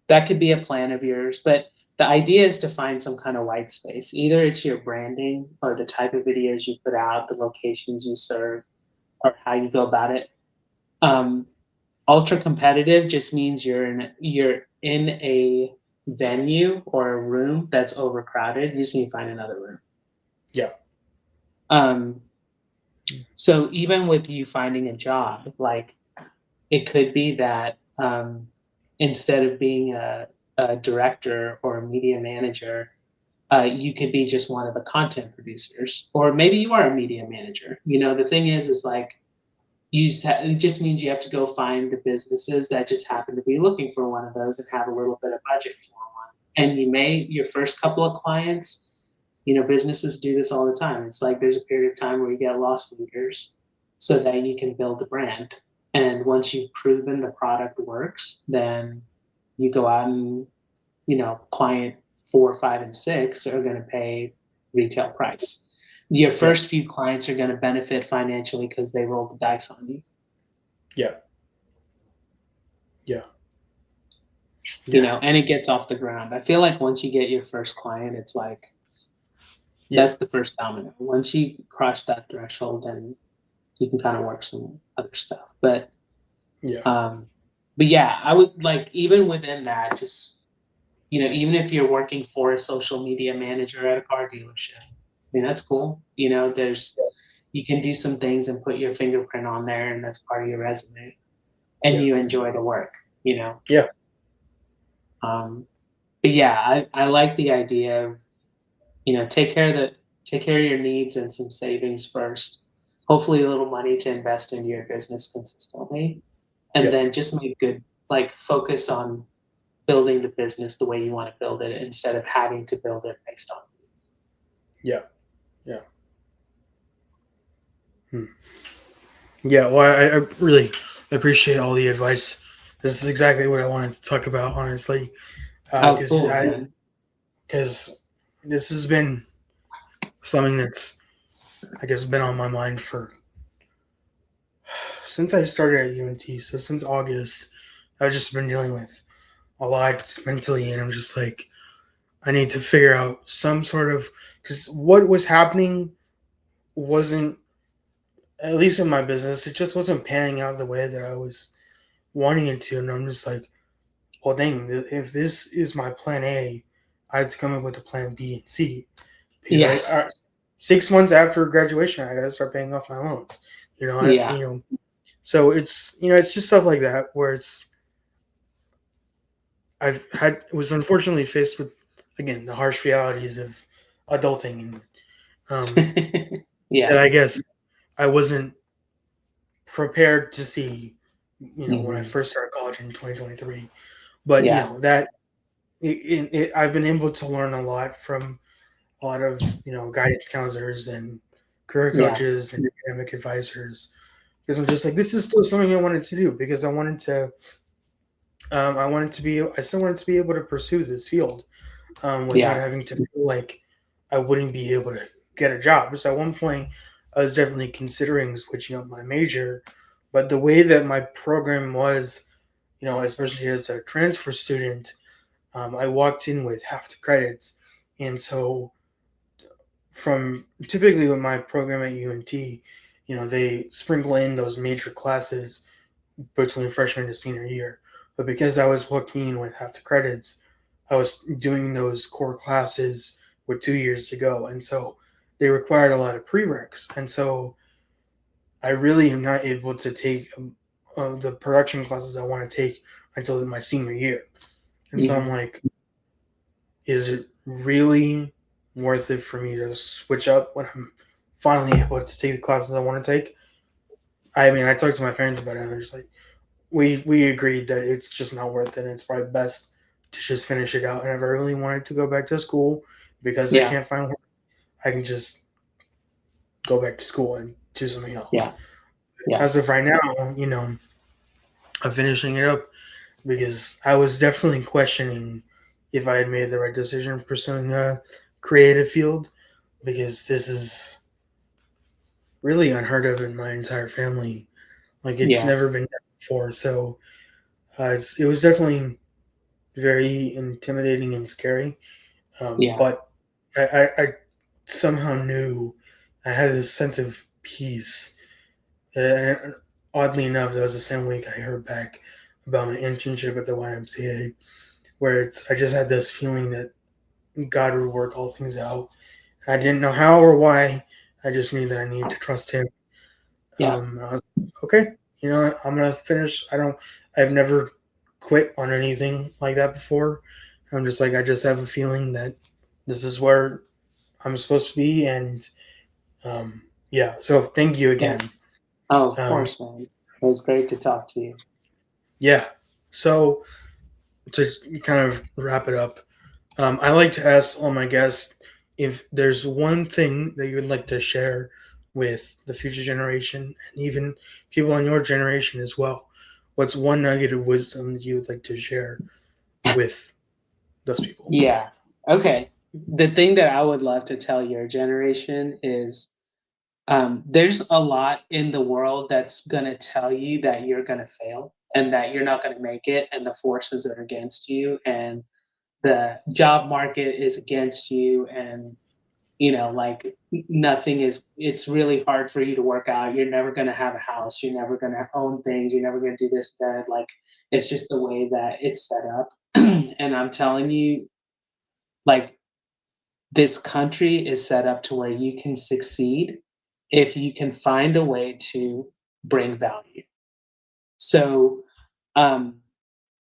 that could be a plan of yours, but the idea is to find some kind of white space. Either it's your branding or the type of videos you put out, the locations you serve, or how you go about it. um, Ultra competitive just means you're in a venue or a room that's overcrowded. You just need to find another room. Yeah. um, So even with you finding a job, like it could be that instead of being a director or a media manager, you could be just one of the content producers, or maybe you are a media manager. The thing is like it just means you have to go find the businesses that just happen to be looking for one of those and have a little bit of budget for one. And your first couple of clients, businesses do this all the time. It's like there's a period of time where you get loss leaders so that you can build the brand. And once you've proven the product works, then you go out and, client 4, 5, and 6 are going to pay retail price. Your Yeah. first few clients are going to benefit financially because they rolled the dice on you. Yeah. Yeah. Yeah. And it gets off the ground. I feel like once you get your first client, it's like Yeah. that's the first domino. Once you cross that threshold, then you can kind of work some other stuff. Yeah. Um, but yeah, I would like even within that, just even if you're working for a social media manager at a car dealership, I mean that's cool. You can do some things and put your fingerprint on there, and that's part of your resume, and Yeah. you enjoy the work. Yeah. Um, but yeah, I like the idea of take care of your needs and some savings first. Hopefully, a little money to invest into your business consistently, and Yeah. then just make good like focus on building the business the way you want to build it instead of having to build it based on. Yeah. Yeah. Hmm. Yeah. Well, I really appreciate all the advice. This is exactly what I wanted to talk about, honestly, Oh, because cool, man. because this has been something that's, I guess, been on my mind for since I started at UNT. So since August, I've just been dealing with a lot mentally, and I'm just like, I need to figure out some sort of, because what was happening wasn't, at least in my business, it just wasn't panning out the way that I was wanting it to, and I'm just like, well, dang, if this is my plan A, I have to come up with a plan B and C, because Yeah, 6 months after graduation, I got to start paying off my loans. yeah, So it's just stuff like that where I've had was unfortunately faced with, again, the harsh realities of adulting, and that yeah, I guess I wasn't prepared to see, when I hmm, first started college in 2023. But yeah, that I've been able to learn a lot from a lot of guidance counselors and career yeah, coaches and academic advisors, because I'm just like, this is still something I wanted to do, because I still wanted to be able to pursue this field, without yeah, having to feel like I wouldn't be able to get a job. So at one point, I was definitely considering switching up my major, but the way that my program was, especially as a transfer student, I walked in with half the credits, and so from typically with my program at UNT, they sprinkle in those major classes between freshman to senior year. But because I was walking in with half the credits, I was doing those core classes with 2 years to go. And so they required a lot of prereqs. And so I really am not able to take the production classes I want to take until my senior year. And so I'm hmm, like, is it really worth it for me to switch up when I'm finally able to take the classes I want to take. I mean, I talked to my parents about it, and they're just like, we agreed that it's just not worth it, and it's probably best to just finish it out. And if I really wanted to go back to school because I Yeah. can't find work, I can just go back to school and do something else. Yeah. Yeah. As of right now, I'm finishing it up because I was definitely questioning if I had made the right decision pursuing a creative field, because this is really unheard of in my entire family. Like, it's Yeah. never been done before. So it was definitely very intimidating and scary. Yeah. But I somehow knew I had this sense of peace. And oddly enough, that was the same week I heard back about my internship at the YMCA, where I just had this feeling that God would work all things out. I didn't know how or why. I just knew that I needed to trust Him. Yeah. I was okay. I'm gonna finish. I've never quit on anything like that before. I'm just like, I just have a feeling that this is where I'm supposed to be, and yeah. So thank you Yeah. again. Oh, of Um, course, man. It was great to talk to you. yeah. So to kind of wrap it up, I like to ask all my guests if there's one thing that you would like to share with the future generation and even people in your generation as well. What's one nugget of wisdom that you would like to share with those people? Yeah. Okay. The thing that I would love to tell your generation is there's a lot in the world that's going to tell you that you're going to fail and that you're not going to make it, and the forces are against you, and the job market is against you, and like nothing is, it's really hard for you to work out. You're never going to have a house. You're never going to own things. You're never going to do this, that. Like, it's just the way that it's set up. And I'm telling you, like, this country is set up to where you can succeed if you can find a way to bring value. So, um,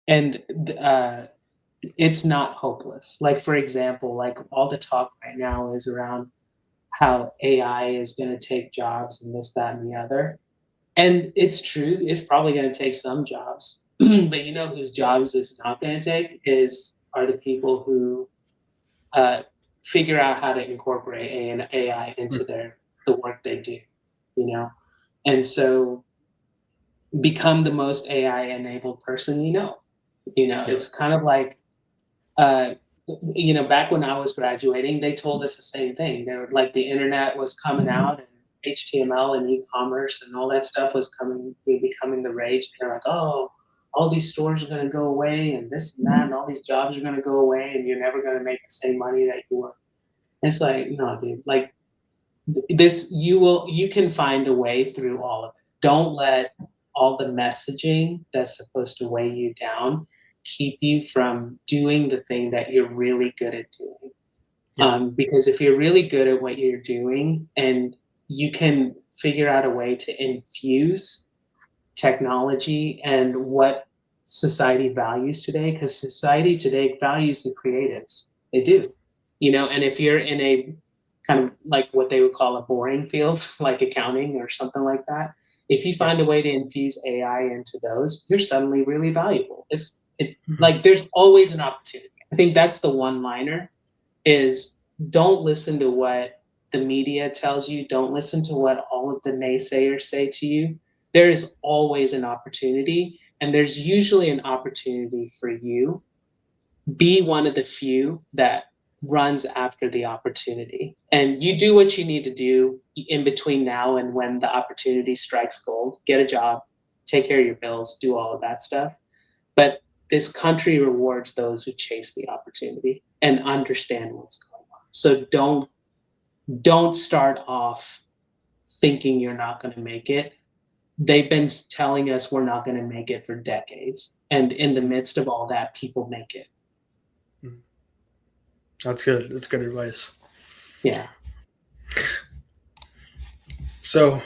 and it's not hopeless. Like, for example, like all the talk right now is around how AI is going to take jobs and this, that, and the other. And it's true, it's probably going to take some jobs. But whose jobs it's not going to take are the people who uh, figure out how to incorporate AI into the work they do. You know, and so become the most AI enabled person you know. Yeah. It's kind of like uh, back when I was graduating, they told us the same thing. They were like, the internet was coming out, and HTML and e-commerce and all that stuff was becoming the rage. They're like, oh, all these stores are going to go away, and this and that, and all these jobs are going to go away, and you're never going to make the same money that you were. It's like, no, dude, like this, you can find a way through all of it. Don't let all the messaging that's supposed to weigh you down keep you from doing the thing that you're really good at doing. Yeah. Because if you're really good at what you're doing and you can figure out a way to infuse technology and what society values today, because society today values the creatives. They do. And if you're in a kind of like what they would call a boring field, like accounting or something like that, if you Yeah. find a way to infuse AI into those, you're suddenly really valuable. Mhm. Like there's always an opportunity. I think that's the one liner is, don't listen to what the media tells you. Don't listen to what all of the naysayers say to you. There is always an opportunity, and there's usually an opportunity for you. Be one of the few that runs after the opportunity. And you do what you need to do in between now and when the opportunity strikes gold. Get a job, take care of your bills, do all of that stuff. But this country rewards those who chase the opportunity and understand what's going on. So don't start off thinking you're not going to make it. They've been telling us we're not going to make it for decades, and in the midst of all that, people make it. Mhm. That's good. That's good advice. Yeah. So,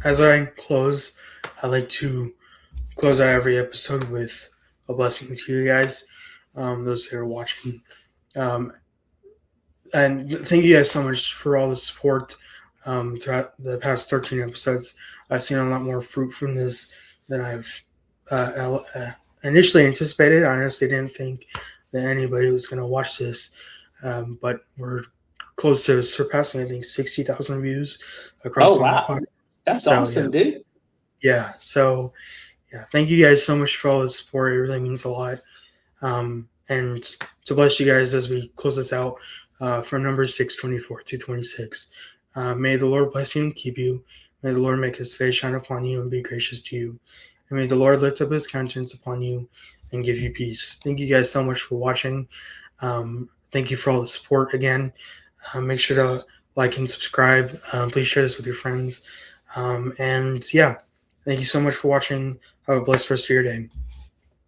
as I close, I like to close out every episode with a blessing to you guys, those that are watching. Um, and thank you guys so much for all the support. throughout the past 13 episodes. I've seen a lot more fruit from this than I've initially anticipated. I honestly didn't think that anybody was going to watch this, but we're close to surpassing, I think, 60,000 views Oh, across all my wow. podcasts. That's So, yeah. awesome, dude. Yeah. So, yeah. Thank you guys so much for all the support. It really means a lot. And to bless you guys as we close this out from number 624 to 26. May the Lord bless you and keep you. May the Lord make his face shine upon you and be gracious to you. And may the Lord lift up his countenance upon you and give you peace. Thank you guys so much for watching. Thank you for all the support again. Make sure to like and subscribe. Please share this with your friends. And yeah, thank you so much for watching. Have a blessed rest of your day.